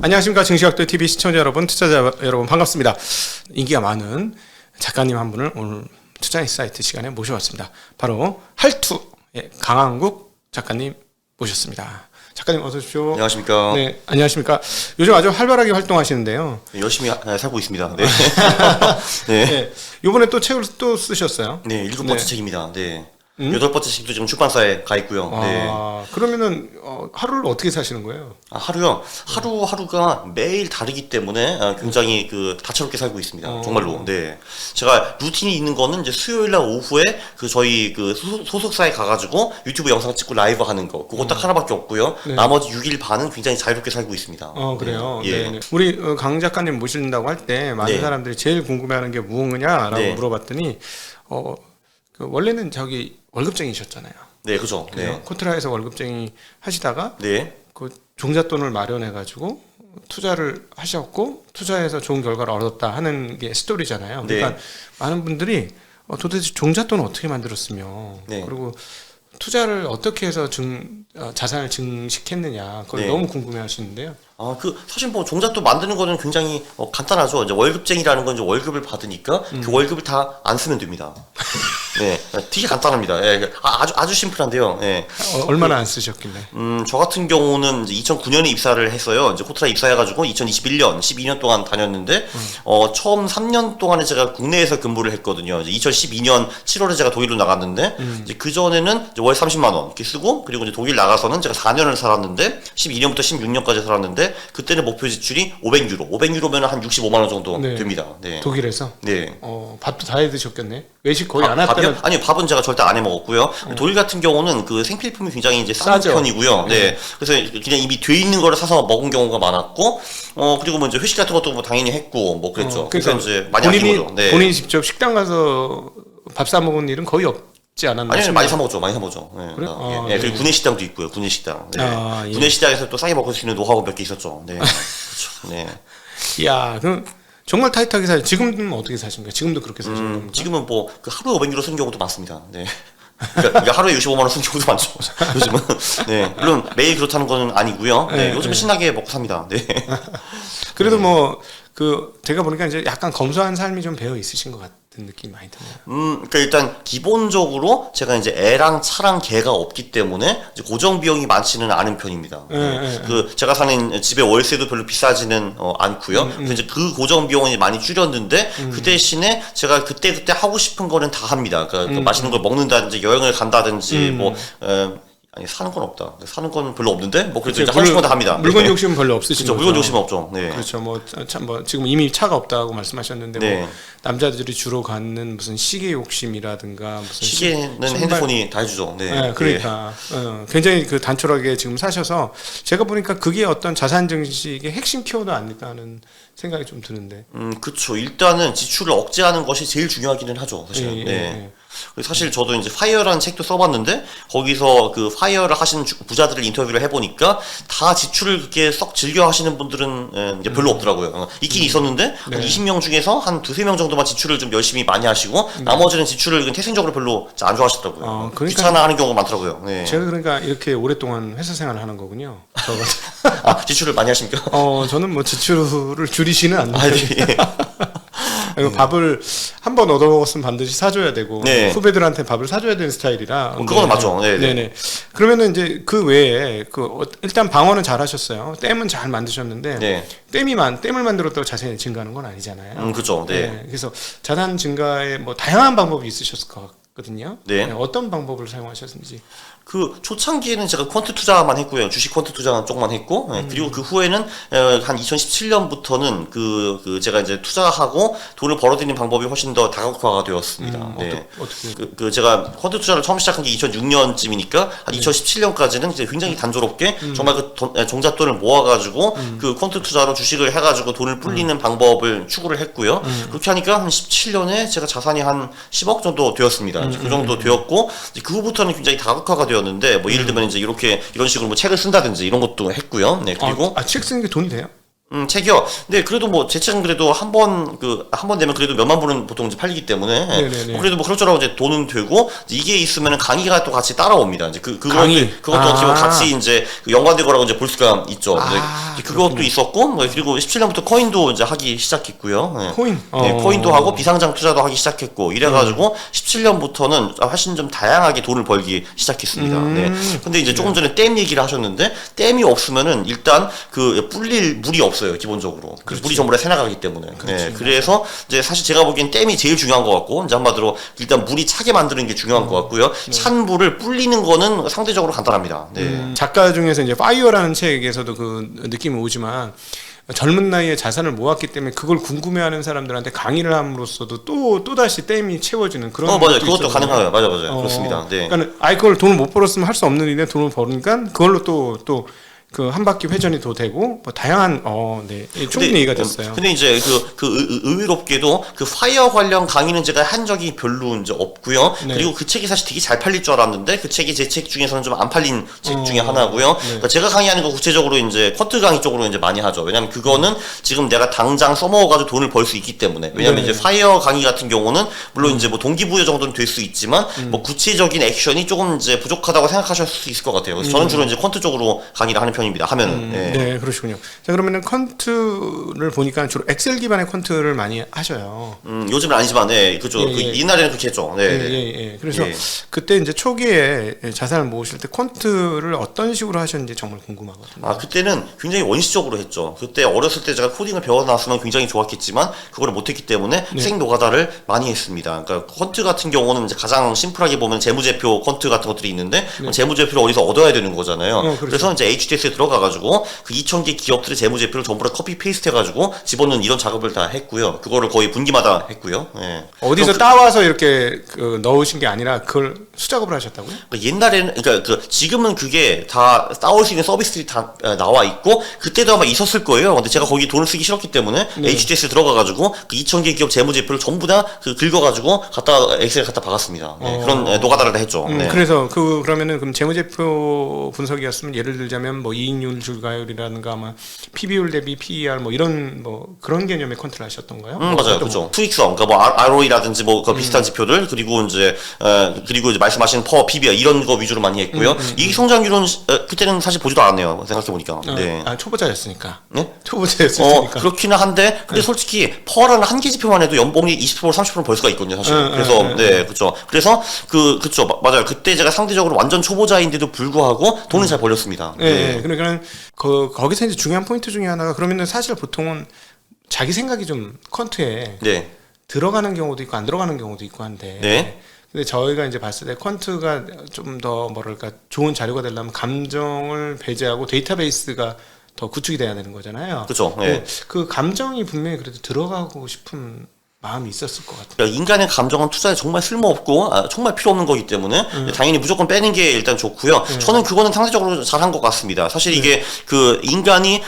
안녕하십니까. 증시학도 TV 시청자 여러분, 투자자 여러분 반갑습니다. 인기가 많은 작가님 한 분을 오늘 투자인사이트 시간에 모셔왔습니다. 바로 할투의 강한국 작가님 모셨습니다. 작가님 어서 오십시오. 안녕하십니까. 네, 안녕하십니까. 요즘 아주 활발하게 활동하시는데요. 열심히 살고 있습니다. 네. 네. 네. 이번에 또 책을 또 쓰셨어요. 네, 7번째 책입니다. 네. 8번째 책도 지금 출판사에 가 있고요. 네. 그러면은 하루를 어떻게 사시는 거예요? 하루요. 하루가 매일 다르기 때문에 굉장히 다채롭게 살고 있습니다. 정말로. 네. 제가 루틴이 있는 거는 이제 수요일 날 오후에 저희 소속사에 가가지고 유튜브 영상 찍고 라이브 하는 거. 그거 딱 하나밖에 없고요. 네. 나머지 6일 반은 굉장히 자유롭게 살고 있습니다. 그래요? 네. 예. 우리 강 작가님 모신다고 할 때 많은 네. 사람들이 제일 궁금해하는 게 무엇이냐라고 네. 물어봤더니 원래는 월급쟁이셨잖아요. 네, 그죠. 네. 코트라에서 월급쟁이 하시다가 네. 그 종잣돈을 마련해가지고 투자를 하셨고 투자해서 좋은 결과를 얻었다 하는 게 스토리잖아요. 네. 그러니까 많은 분들이 도대체 종잣돈을 어떻게 만들었으며 네. 그리고 투자를 어떻게 해서 자산을 증식했느냐 그걸 네. 너무 궁금해하시는데요. 사실 종잣돈 만드는 거는 굉장히 간단하죠. 이제 월급쟁이라는 건 이제 월급을 받으니까 그 월급을 다 안 쓰면 됩니다. 네, 되게 간단합니다. 예, 아주 심플한데요. 예. 얼마나 안 쓰셨길래? 저 같은 경우는 이제 2009년에 입사를 했어요. 이제 코트라 입사해가지고 2021년, 12년 동안 다녔는데, 처음 3년 동안에 제가 국내에서 근무를 했거든요. 이제 2012년 7월에 제가 독일로 나갔는데, 이제 그 전에는 월 30만 원 이렇게 쓰고, 그리고 이제 독일 나가서는 제가 4년을 살았는데, 12년부터 16년까지 살았는데, 그때는 목표 지출이 500유로. 500유로면 한 65만 원 정도 네. 됩니다. 네. 독일에서? 네. 밥도 다 해 드셨겠네. 외식 거의 안 했다는. 아니요, 밥은 제가 절대 안 해 먹었고요. 독일 같은 경우는 생필품이 굉장히 이제 싼 싸죠. 편이고요. 네. 그래서 그냥 이미 돼 있는 거를 사서 먹은 경우가 많았고, 그리고 뭐 이제 회식 같은 것도 뭐 당연히 했고, 뭐 그랬죠. 그러니까 그래서 이제 많이 아낀 거죠. 네. 본인이 직접 식당 가서 밥 사 먹은 일은 거의 없지 않았나요? 아니요, 많이 사 먹었죠. 네. 그래요? 예, 그리고 구내식당도 있고요. 구내식당. 네. 예. 구내식당에서 또 싸게 먹을 수 있는 노하우 몇 개 있었죠. 네. 그렇죠. 네. 이야, 그럼 정말 타이트하게 사요. 지금은 어떻게 사십니까? 지금도 그렇게 사시는 겁니까? 지금은 하루에 500유로 쓰는 경우도 많습니다. 네. 그러니까 하루에 65만 원 쓰는 경우도 많죠. 요즘은. 네. 물론 매일 그렇다는 건 아니고요. 네. 요즘 신나게 먹고 삽니다. 네. 그래도 제가 보니까 이제 약간 검소한 삶이 좀 배어 있으신 것 같은 느낌이 많이 드네요. 그러니까 일단 기본적으로 제가 이제 애랑 차랑 개가 없기 때문에 이제 고정 비용이 많지는 않은 편입니다. 제가 사는 집의 월세도 별로 비싸지는 않고요. 그래서 이제 그 고정 비용은 많이 줄였는데 그 대신에 제가 그때 하고 싶은 거는 다 합니다. 그러니까 맛있는 걸 먹는다든지 여행을 간다든지 아니 사는 건 없다. 사는 건 별로 없는데 그래도 이제 하고 싶은 거 다 합니다. 물건 욕심은 별로 없으시죠. 그렇죠. 물건 욕심 없죠. 네. 그렇죠. 지금 이미 차가 없다고 말씀하셨는데 네. 남자들이 주로 갖는 무슨 시계 욕심이라든가 무슨 시계는 핸드폰이 다 해주죠. 네. 네, 그러니까 굉장히 단촐하게 지금 사셔서 제가 보니까 그게 어떤 자산 증식의 핵심 키워드 아닐까 하는 생각이 좀 드는데. 그렇죠. 일단은 지출을 억제하는 것이 제일 중요하기는 하죠. 사실. 네. 사실 저도 이제 파이어라는 책도 써봤는데 거기서 파이어를 하시는 부자들을 인터뷰를 해보니까 다 지출을 그렇게 썩 즐겨 하시는 분들은 이제 별로 없더라고요. 있긴 있었는데 한 20명 중에서 한 2-3명 정도만 지출을 좀 열심히 많이 하시고 나머지는 지출을 태생적으로 별로 안 좋아하시더라고요. 그러니까 귀찮아하는 경우가 많더라고요. 네. 제가 그러니까 이렇게 오랫동안 회사 생활을 하는 거군요. 지출을 많이 하십니까? 저는 지출을 줄이지는 않는 예. 밥을 한 번 얻어 먹었으면 반드시 사줘야 되고 네. 후배들한테 밥을 사줘야 되는 스타일이라. 그건 맞죠. 네네. 그러면은 이제 그 외에 일단 방어는 잘 하셨어요. 댐은 잘 만드셨는데 네. 댐을 만들었다고 자산이 증가하는 건 아니잖아요. 그렇죠. 네. 그래서 자산 증가에 다양한 방법이 있으셨을 것 같거든요. 네. 어떤 방법을 사용하셨는지. 초창기에는 제가 퀀트 투자만 했고요. 주식 퀀트 투자만 조금만 했고, 그리고 그 후에는, 한 2017년부터는 제가 이제 투자하고 돈을 벌어들이는 방법이 훨씬 더 다각화가 되었습니다. 네. 어떻게? 제가 퀀트 투자를 처음 시작한 게 2006년쯤이니까, 한 2017년까지는 이제 굉장히 단조롭게, 정말 종잣돈을 모아가지고, 퀀트 투자로 주식을 해가지고 돈을 불리는 방법을 추구를 했고요. 그렇게 하니까 한 17년에 제가 자산이 한 10억 정도 되었습니다. 그 정도 되었고, 그 후부터는 굉장히 다각화가 되었는데, 예를 들면 이제 이런 식으로 책을 쓴다든지 이런 것도 했고요. 네, 그리고 책 쓰는 게 돈이 돼요? 책이요. 근데 그래도 뭐 제 책은 그래도 한 번 되면 그래도 몇만 부는 보통 이제 팔리기 때문에 네네네. 뭐 그래도 뭐 그럭저럭 이제 돈은 되고 이게 있으면은 강의가 또 같이 따라옵니다. 이제 강의. 그것도 어떻게 보면 같이 이제 연관된 거라고 이제 볼 수가 있죠. 이제 그것도 그렇군요. 있었고 뭐 그리고 17년부터 코인도 이제 하기 시작했고요. 네. 코인. 네, 코인도 하고 비상장 투자도 하기 시작했고 이래가지고 17년부터는 훨씬 좀 다양하게 돈을 벌기 시작했습니다. 네. 근데 이제 조금 전에 댐 얘기를 하셨는데 댐이 없으면은 일단 그 불릴 물이 없어요 기본적으로. 물이 전부 다 새나가기 때문에. 네. 그래서 이제 사실 제가 보기엔 댐이 제일 중요한 것 같고 이제 한마디로 일단 물이 차게 만드는 게 중요한 것 같고요. 찬 물을 불리는 거는 상대적으로 간단합니다. 네. 작가 중에서 이제 파이어라는 책에서도 그 느낌이 오지만 젊은 나이에 자산을 모았기 때문에 그걸 궁금해하는 사람들한테 강의를 함으로써도 또 다시 댐이 채워지는 그런. 맞아요. 것도 그것도 있어요. 가능해요. 맞아요. 그렇습니다. 네. 그러니까 아예 그걸 돈을 못 벌었으면 할 수 없는 일에 돈을 버니까 그걸로 또 그 한 바퀴 회전이 더 되고 뭐 다양한 충분히 얘기가 됐어요. 근데 이제 의외롭게도 그 파이어 관련 강의는 제가 한 적이 별로 이제 없고요. 네. 그리고 그 책이 사실 되게 잘 팔릴 줄 알았는데 그 책이 제 책 중에서는 좀 안 팔린 책 중에 하나고요. 그러니까 제가 강의하는 거 구체적으로 이제 쿼트 강의 쪽으로 이제 많이 하죠. 왜냐면 그거는 지금 내가 당장 써먹어가지고 돈을 벌 수 있기 때문에. 왜냐면 이제 파이어 강의 같은 경우는 물론 이제 뭐 동기부여 정도는 될 수 있지만 뭐 구체적인 액션이 조금 이제 부족하다고 생각하실 수 있을 것 같아요. 그래서 저는 주로 이제 쿼트 쪽으로 강의를 하는 편입니다. 하면은. 네, 그러시군요. 자, 그러면은 퀀트를 보니까 주로 엑셀 기반의 퀀트를 많이 하셔요. 요즘은 아니지만, 네, 그죠. 옛날에는 그렇게 했죠. 네. 예. 그래서 그때 이제 초기에 자산을 모으실 때 퀀트를 어떤 식으로 하셨는지 정말 궁금하거든요. 그때는 굉장히 원시적으로 했죠. 그때 어렸을 때 제가 코딩을 배워놨으면 굉장히 좋았겠지만, 그거를 못했기 때문에 생 노가다를 많이 했습니다. 그러니까 퀀트 같은 경우는 이제 가장 심플하게 보면 재무제표 퀀트 같은 것들이 있는데, 재무제표를 어디서 얻어야 되는 거잖아요. 그렇죠. 그래서 이제 HDS에 들어가가지고, 그 2,000개 기업들의 재무제표를 전부 다 커피 페이스트 해가지고 집어넣는 이런 작업을 다 했고요. 그거를 거의 분기마다 했고요. 네. 어디서 따와서 이렇게 넣으신 게 아니라 그걸 수작업을 하셨다고요? 옛날에는 지금은 그게 다 따올 수 있는 서비스들이 다 나와 있고 그때도 아마 있었을 거예요. 근데 제가 거기 돈을 쓰기 싫었기 때문에 HDS 들어가가지고 그 2,000개 기업 재무제표를 전부 다 긁어가지고 엑셀에 갖다 박았습니다. 그런 노가다를 다 했죠. 그래서 그러면은 그럼 재무제표 분석이었으면 예를 들자면 뭐 이익률 줄가율이라든가 아마 PB율 대비 PER 뭐 이런 뭐 그런 개념의 컨트롤 하셨던가요? 맞아요, 그렇죠. 수익성, 그러니까 뭐 ROE라든지 뭐 그 비슷한 지표들 그리고 이제 말씀하신 퍼 PBR 이런 거 위주로 많이 했고요. 이익 성장률은 그때는 사실 보지도 않았네요. 생각해 보니까. 네. 초보자였으니까. 네? 초보자였으니까. 그렇기는 한데, 근데 솔직히 퍼라는 한 개 지표만 해도 연봉이 20% 30% 벌 수가 있거든요, 사실. 그래서 그렇죠. 그래서 그렇죠, 맞아요. 그때 제가 상대적으로 완전 초보자인데도 불구하고 돈을 잘 벌렸습니다. 네. 그러니까 거기서 이제 중요한 포인트 중에 하나가 그러면은 사실 보통은 자기 생각이 좀 퀀트에 들어가는 경우도 있고 안 들어가는 경우도 있고 한데. 네. 근데 저희가 이제 봤을 때 퀀트가 좀 더 뭐랄까 좋은 자료가 되려면 감정을 배제하고 데이터베이스가 더 구축이 돼야 되는 거잖아요. 그렇죠. 네. 그 감정이 분명히 그래도 들어가고 싶은 마음이 있었을 것 같아요. 그러니까 인간의 감정은 투자에 정말 쓸모없고 정말 필요 없는 거기 때문에 당연히 무조건 빼는 게 일단 좋고요. 저는 그거는 상대적으로 잘한 것 같습니다. 사실 이게 그 인간이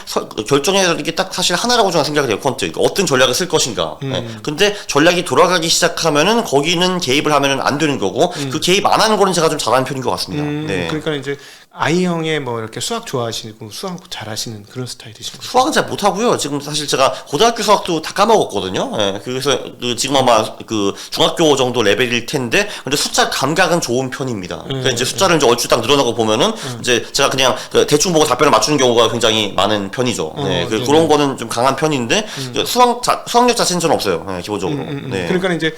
결정해야 되는 게 딱 사실 하나라고 저는 생각이 돼요. 퀀트. 그러니까 어떤 전략을 쓸 것인가. 근데 전략이 돌아가기 시작하면은 거기는 개입을 하면은 안 되는 거고 그 개입 안 하는 거는 제가 좀 잘하는 편인 것 같습니다. 네. 그러니까 이제 아이형의 뭐 이렇게 수학 좋아하시고 수학 잘하시는 그런 스타일이신 거죠. 수학은 잘 못하고요. 지금 사실 제가 고등학교 수학도 다 까먹었거든요. 네. 그래서 지금 아마 그 중학교 정도 레벨일 텐데, 근데 숫자 감각은 좋은 편입니다. 그러니까 이제 숫자를 이제 얼추 딱 늘어나고 보면은 이제 제가 그냥 대충 보고 답변을 맞추는 경우가 굉장히 많은 편이죠. 네. 그런 거는 좀 강한 편인데 수학력 자체는 저는 없어요. 네, 기본적으로. 네. 그러니까 이제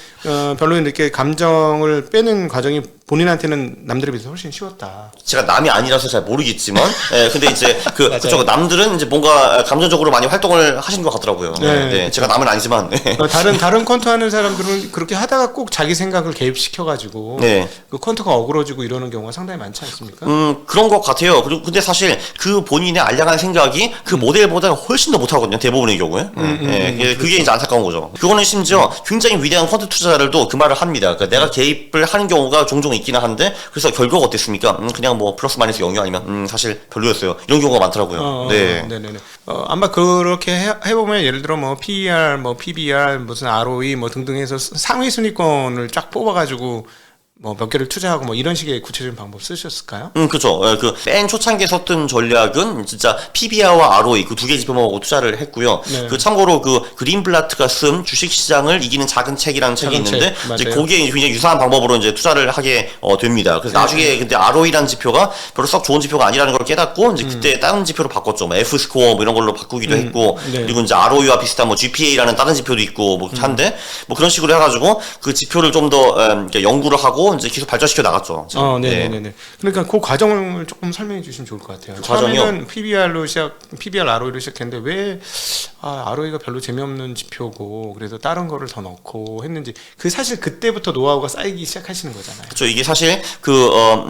별로 이렇게 감정을 빼는 과정이 본인한테는 남들에 비해서 훨씬 쉬웠다. 제가 남이 아니라서 잘 모르겠지만, 근데 이제 그쪽 남들은 이제 뭔가 감정적으로 많이 활동을 하신 것 같더라고요. 네. 제가 남은 아니지만. 다른 퀀트 하는 사람들은 그렇게 하다가 꼭 자기 생각을 개입시켜가지고 그 퀀트가 어그러지고 이러는 경우가 상당히 많지 않습니까? 그런 것 같아요. 그리고 근데 사실 그 본인의 알량한 생각이 그 모델보다 훨씬 더 못하거든요. 대부분의 경우에. 그게 이제 안타까운 거죠. 그거는 심지어 굉장히 위대한 퀀트 투자자들도 그 말을 합니다. 그러니까 내가 개입을 하는 경우가 종종 있기는 한데, 그래서 결과가 어땠습니까? 그냥 뭐 플러스 마이너스 0이 아니면 사실 별로였어요. 이런 경우가 많더라고요. 네네네. 아마 그렇게 해보면 예를 들어 뭐 PER, 뭐 PBR, 무슨 ROE 뭐 등등 해서 상위 순위권을 쫙 뽑아가지고 뭐 몇 개를 투자하고 뭐 이런 식의 구체적인 방법 쓰셨을까요? 그렇죠. 그 맨 초창기에 썼던 전략은 진짜 PBR과 ROE 그 두 개 지표만 보고 투자를 했고요. 네. 그 참고로 그 그린블라트가 쓴 주식시장을 이기는 작은 책이라는 책이 작은 있는데 책, 이제 맞아요. 거기에 굉장히 유사한 방법으로 이제 투자를 하게 됩니다. 그래서 네. 나중에 근데 ROE라는 지표가 별로 썩 좋은 지표가 아니라는 걸 깨닫고 이제 그때 다른 지표로 바꿨죠. 뭐 F 스코어 뭐 이런 걸로 바꾸기도 했고 네. 그리고 이제 ROE와 비슷한 뭐 GPA라는 다른 지표도 있고 뭐 한데 뭐 그런 식으로 해가지고 그 지표를 좀 더 연구를 하고 이제 계속 발전시켜 나갔죠. 네네네. 그러니까 그 과정을 조금 설명해 주시면 좋을 것 같아요. 과정이요? 처음에는 PBR, ROE로 시작했는데 왜 ROE가 별로 재미없는 지표고 그래서 다른 거를 더 넣고 했는지 그 사실 그때부터 노하우가 쌓이기 시작하시는 거잖아요. 그렇죠. 이게 사실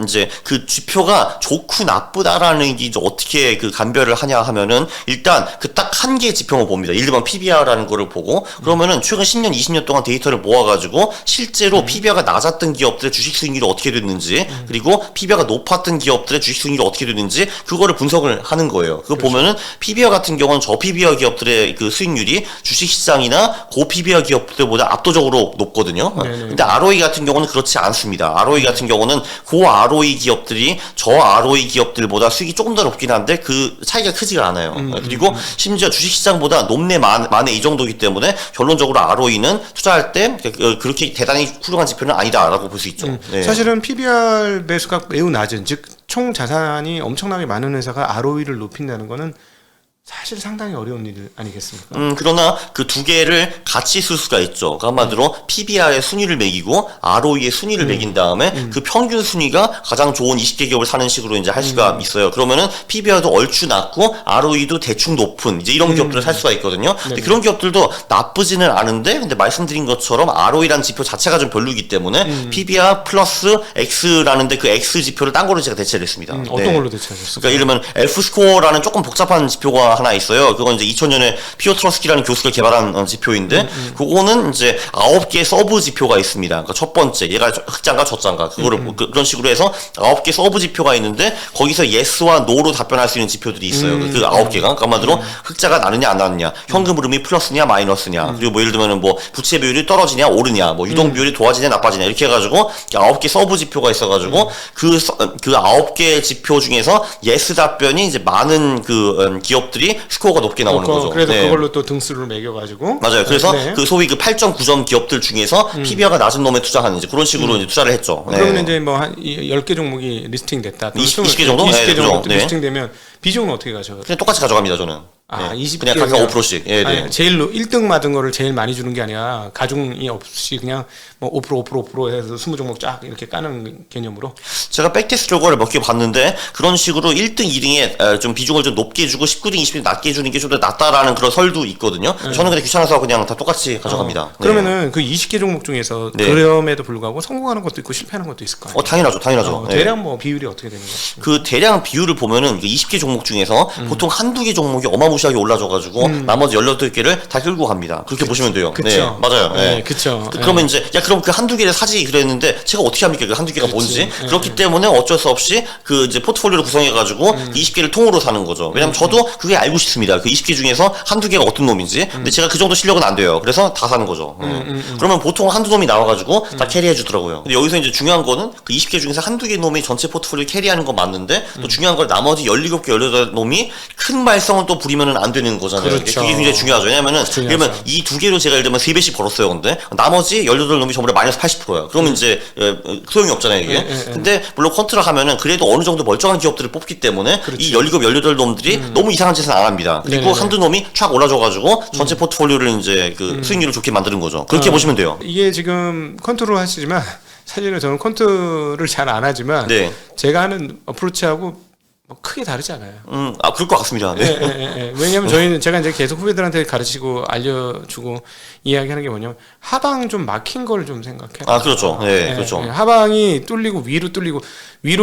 이제 그 지표가 좋고 나쁘다라는 게 이제 어떻게 그 감별을 하냐 하면은 일단 그 딱 한 개의 지표만 봅니다. 예를 들면 PBR라는 거를 보고 그러면은 최근 10년, 20년 동안 데이터를 모아가지고 실제로 PBR가 낮았던 기업들의 주식 수익률이 어떻게 됐는지 그리고 PBR가 높았던 기업들의 주식 수익률이 어떻게 됐는지 그거를 분석을 하는 거예요. 그거 보면은 PBR 같은 경우는 저 PBR 기업들의 그 수익률이 주식시장이나 고 PBR 기업들보다 압도적으로 높거든요. 근데 ROE 같은 경우는 그렇지 않습니다. ROE 같은 경우는 고 ROE 기업들이 저 ROE 기업들보다 수익이 조금 더 높긴 한데 그 차이가 크지가 않아요. 그리고 심지어 주식시장보다 높네 많네 이 정도이기 때문에 결론적으로 ROE는 투자할 때 그렇게 대단히 훌륭한 지표는 아니다라고 볼 수 있죠. 네. 사실은 PBR 배수가 매우 낮은 즉 총 자산이 엄청나게 많은 회사가 ROE를 높인다는 거는 사실 상당히 어려운 일 아니겠습니까? 그러나 그 두 개를 같이 쓸 수가 있죠. 그 한마디로 PBR의 순위를 매기고 ROE의 순위를 매긴 다음에 그 평균 순위가 가장 좋은 20개 기업을 사는 식으로 이제 할 수가 있어요. 그러면은 PBR도 얼추 낮고 ROE도 대충 높은 이제 이런 기업들을 살 수가 있거든요. 근데 그런 기업들도 나쁘지는 않은데 근데 말씀드린 것처럼 ROE라는 지표 자체가 좀 별로이기 때문에 PBR 플러스 X라는데 그 X 지표를 딴 걸로 제가 대체를 했습니다. 어떤 걸로 대체하셨어요? 그러니까 예를 들면 F 스코어라는 조금 복잡한 지표가 하나 있어요. 그건 이제 2000년에 피오 트러스키라는 교수가 개발한 지표인데 그거는 이제 9개 서브 지표가 있습니다. 그러니까 첫 번째 얘가 흑장가 저장가 그거를 그런 식으로 해서 9개 서브 지표가 있는데 거기서 yes와 no로 답변할 수 있는 지표들이 있어요. 그 9개가 그러니까 한마디로 흑자가 나느냐 안 나느냐 현금 흐름이 플러스냐 마이너스냐 그리고 뭐 예를 들면 뭐 부채 비율이 떨어지냐 오르냐 뭐 유동 비율이 좋아지냐 나빠지냐 이렇게 해가지고 9개 서브 지표가 있어가지고 그 9개 지표 중에서 yes 답변이 이제 많은 그 기업들이 스코어가 높게 나오는 거죠. 그래서 그걸로 또 등수를 매겨가지고 맞아요. 그래서 그 소위 그 8.9점 기업들 중에서 PBR가 낮은 놈에 투자하는 이제 그런 식으로 이제 투자를 했죠. 그러면 이제 뭐 한 10개 종목이 리스팅 됐다. 20개 정도? 20개 정도 네. 리스팅 되면 비중은 어떻게 가져가요? 그냥 똑같이 가져갑니다, 저는. 20개 그냥 각각 5%씩. 예, 네. 제일 1등 받은 거를 제일 많이 주는 게 아니라 가중이 없이 그냥 뭐 5% 해서 20종목 쫙 이렇게 까는 개념으로. 제가 백테스트 결과를 몇 개 봤는데 그런 식으로 1등, 2등에 좀 비중을 좀 높게 주고 19등, 20등 낮게 주는 게 좀 더 낫다라는 그런 설도 있거든요. 저는 근데 귀찮아서 그냥 다 똑같이 가져갑니다. 그러면은 그 20개 종목 중에서 그럼에도 불구하고 성공하는 것도 있고 실패하는 것도 있을 거 아니에요? 당연하죠. 대략 뭐 비율이 어떻게 되는 거죠? 그 대략 비율을 보면은 20개 종목 중에서 보통 한두 개 종목이 어마무시하게 올라져가지고 나머지 18개를 다 끌고 갑니다. 그렇게 보시면 돼요. 그쵸. 네, 맞아요. 네. 그쵸. 그러면 이제 그럼 그 한두 개를 사지 그랬는데 제가 어떻게 합니까? 그 한두 개가 뭔지. 그렇기 때문에 어쩔 수 없이 그 이제 포트폴리오를 구성해가지고 20개를 통으로 사는 거죠. 왜냐면 저도 그게 알고 싶습니다. 그 20개 중에서 한두 개가 어떤 놈인지. 근데 제가 그 정도 실력은 안 돼요. 그래서 다 사는 거죠. 그러면 보통 한두 놈이 나와가지고 다 캐리해 주더라고요. 근데 여기서 이제 중요한 거는 그 20개 중에서 한두 개 놈이 전체 포트폴리오 캐리하는 건 맞는데 또 중요한 건 나머지 17개, 18놈이 큰 발성을 또 부리면은 안 되는 거잖아요. 그렇죠. 그게 굉장히 중요하죠. 왜냐면은 그러면 이 두 개로 제가 예를 들면 3배씩 벌었어요. 근데 나머지 18놈이 전부 다 마이너스 80%야. 그러면 이제 소용이 없잖아요, 이게. 근데 물론 컨트롤 하면은 그래도 어느 정도 멀쩡한 기업들을 뽑기 때문에 이 17, 18놈들이 너무 이상한 짓은 안 합니다. 그리고 한두 놈이 촥 올라줘가지고 전체 포트폴리오를 이제 그 수익률을 좋게 만드는 거죠. 그렇게 보시면 돼요. 이게 지금 컨트롤 하시지만 사실은 저는 컨트롤을 잘 안 하지만 네. 제가 하는 어프로치하고 뭐 크게 다르지 않아요. 그럴 것 같습니다. 네. 왜냐하면 저희는 제가 이제 계속 후배들한테 가르치고 알려주고 이야기하는 게 뭐냐면 하방 좀 막힌 걸 좀 생각해요. 그렇죠. 네, 그렇죠. 하방이 뚫리고 위로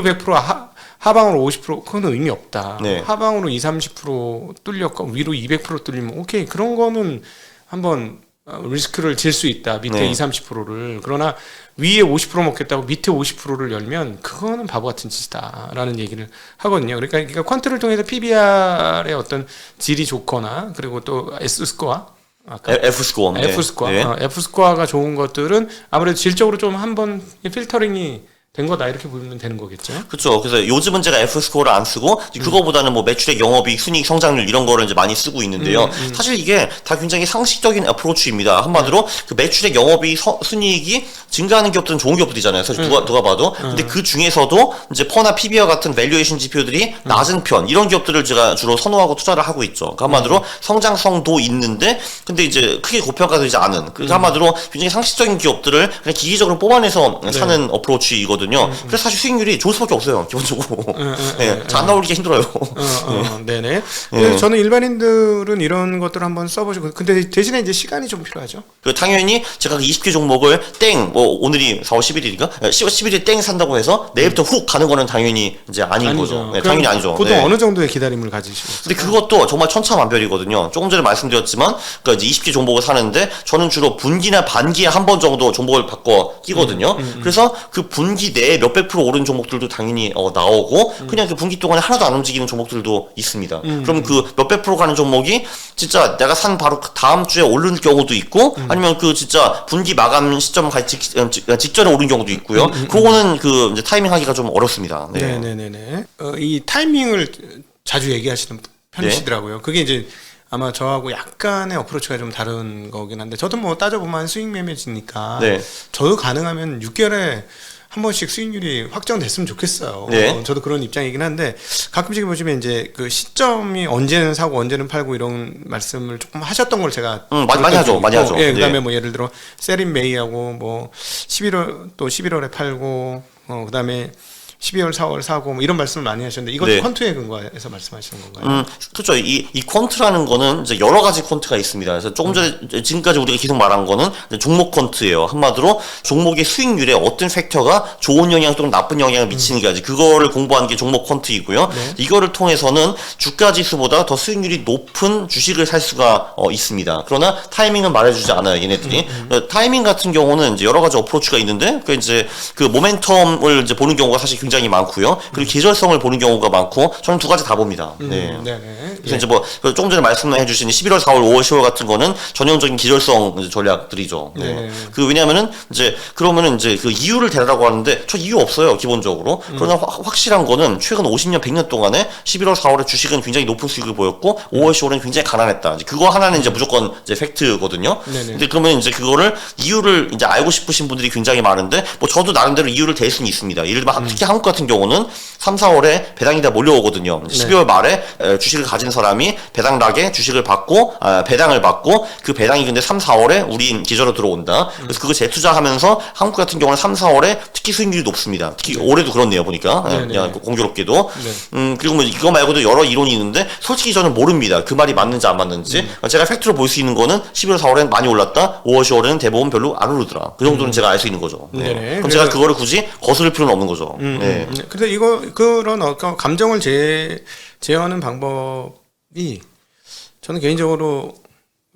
100% 하방으로 50% 그건 의미 없다. 네. 하방으로 30% 뚫렸고 위로 200% 뚫리면 오케이 그런 거는 한번 리스크를 질 수 있다. 밑에 네. 30%를. 그러나 위에 50% 먹겠다고 밑에 50%를 열면 그거는 바보 같은 짓이다라는 얘기를 하거든요. 그러니까 퀀트를 통해서 PBR의 어떤 질이 좋거나 그리고 또 S스코어 아까 F 스코어. F 스코어. 네. F 스코어가 좋은 것들은 아무래도 질적으로 좀 한번 필터링이 된 거다 이렇게 보면 되는 거겠죠. 그렇죠. 그래서 요즘은 제가 F 스코어를 안 쓰고 그거보다는 뭐 매출액, 영업이익, 순이익, 성장률 이런 거를 이제 많이 쓰고 있는데요. 사실 이게 다 굉장히 상식적인 어프로치입니다. 한마디로 그 매출액, 영업이익, 순이익이 증가하는 기업들은 좋은 기업들이잖아요. 사실 누가 봐도. 근데 그 중에서도 이제 퍼나 PB와 같은 밸류에이션 지표들이 낮은 편 이런 기업들을 제가 주로 선호하고 투자를 하고 있죠. 그 한마디로 성장성도 있는데 근데 이제 크게 고평가되지 않은 그 한마디로 굉장히 상식적인 기업들을 그냥 기기적으로 뽑아내서 사는 어프로치이거든요. 그래서 사실 수익률이 좋을 수밖에 없어요. 기본적으로. 네, 잘 나오기가 힘들어요. 네네. 그래서 저는 일반인들은 이런 것들을 한번 써보시고, 근데 대신에 이제 시간이 좀 필요하죠. 그 당연히 제가 그 20개 종목을 뭐 오늘이 4월 11일인가? 10월 11일에 땡 산다고 해서 내일부터 훅 가는 거는 당연히 이제 아닌 거죠. 네, 당연히 아니죠. 보통 네. 어느 정도의 기다림을 가지시고. 근데 그것도 정말 천차만별이거든요. 조금 전에 말씀드렸지만, 그러니까 이제 20개 종목을 사는데, 저는 주로 분기나 반기에 한 번 정도 종목을 바꿔 끼거든요. 그래서 그 분기 내에 몇백 프로 오른 종목들도 당연히 나오고, 그냥 그 분기 동안에 하나도 안 움직이는 종목들도 있습니다. 그럼 그 몇백 프로 가는 종목이 진짜 내가 산 바로 그 다음 주에 오른 경우도 있고, 아니면 그 진짜 분기 마감 시점 직전에 오른 경우도 있고요. 그거는 그 이제 타이밍 하기가 좀 어렵습니다. 네. 네네네네. 이 타이밍을 자주 얘기하시는 편이시더라고요. 그게 이제 아마 저하고 약간의 어프로치가 좀 다른 거긴 한데, 저도 뭐 따져보면 수익 매매지니까 네. 저도 가능하면 6개월에 한 번씩 수익률이 확정됐으면 좋겠어요. 네. 저도 그런 입장이긴 한데, 가끔씩 보시면 이제 그 시점이 언제는 사고 언제는 팔고 이런 말씀을 조금 하셨던 걸 제가 많이 하죠. 많이 하죠. 예, 그다음에 네. 뭐 예를 들어 세린 메이하고 뭐 11월에 팔고 그다음에 12월, 4월 사고 뭐 이런 말씀을 많이 하셨는데, 이것도 네. 퀀트에 근거해서 말씀하시는 건가요? 그렇죠. 이 퀀트라는 거는 이제 여러 가지 퀀트가 있습니다. 그래서 조금 전에 지금까지 우리가 계속 말한 거는 이제 종목 퀀트예요. 한마디로 종목의 수익률에 어떤 팩터가 좋은 영향 또는 나쁜 영향을 미치는가지, 그거를 공부하는 게 종목 퀀트이고요. 네. 이거를 통해서는 주가 지수보다 더 수익률이 높은 주식을 살 수가 있습니다. 그러나 타이밍은 말해주지 않아요, 얘네들이. 타이밍 같은 경우는 이제 여러 가지 어프로치가 있는데, 그 이제 그 모멘텀을 이제 보는 경우가 사실 굉장히 많고요. 그리고 계절성을 보는 경우가 많고, 저는 두 가지 다 봅니다. 네. 예. 그래서 이제 뭐 조금 전에 말씀해주신 11월, 4월, 5월, 10월 같은 거는 전형적인 계절성 이제 전략들이죠. 네. 네. 그 왜냐하면은 이제 그러면은 이제 그 이유를 대라고 하는데, 저 이유 없어요, 기본적으로. 그러나 확실한 거는 최근 50년, 100년 동안에 11월, 4월에 주식은 굉장히 높은 수익을 보였고, 5월, 10월은 굉장히 가난했다. 이제 그거 하나는 이제 무조건 이제 팩트거든요. 네네. 근데 그러면 이제 그거를 이유를 이제 알고 싶으신 분들이 굉장히 많은데, 뭐 저도 나름대로 이유를 댈 수는 있습니다. 예를 들면 특히 한국 같은 경우는 3, 4월에 배당이 다 몰려오거든요. 12월 말에 주식을 가진 사람이 배당락에 주식을 받고 배당을 받고, 그 배당이 근데 3, 4월에 우리 계좌로 들어온다. 그래서 그거 재투자하면서 한국 같은 경우는 3, 4월에 특히 수익률이 높습니다. 특히 올해도 그렇네요, 보니까. 그냥 공교롭게도. 그리고 뭐 이거 말고도 여러 이론이 있는데, 솔직히 저는 모릅니다. 그 말이 맞는지 안 맞는지. 제가 팩트로 볼 수 있는 거는 11월, 4월에는 많이 올랐다. 5월, 10월에는 대부분 별로 안 오르더라. 그 정도는 제가 알 수 있는 거죠. 네. 네네. 그럼 제가 그거를 굳이 거스를 필요는 없는 거죠. 네. 근데 그런 감정을 제어하는 방법이 저는 개인적으로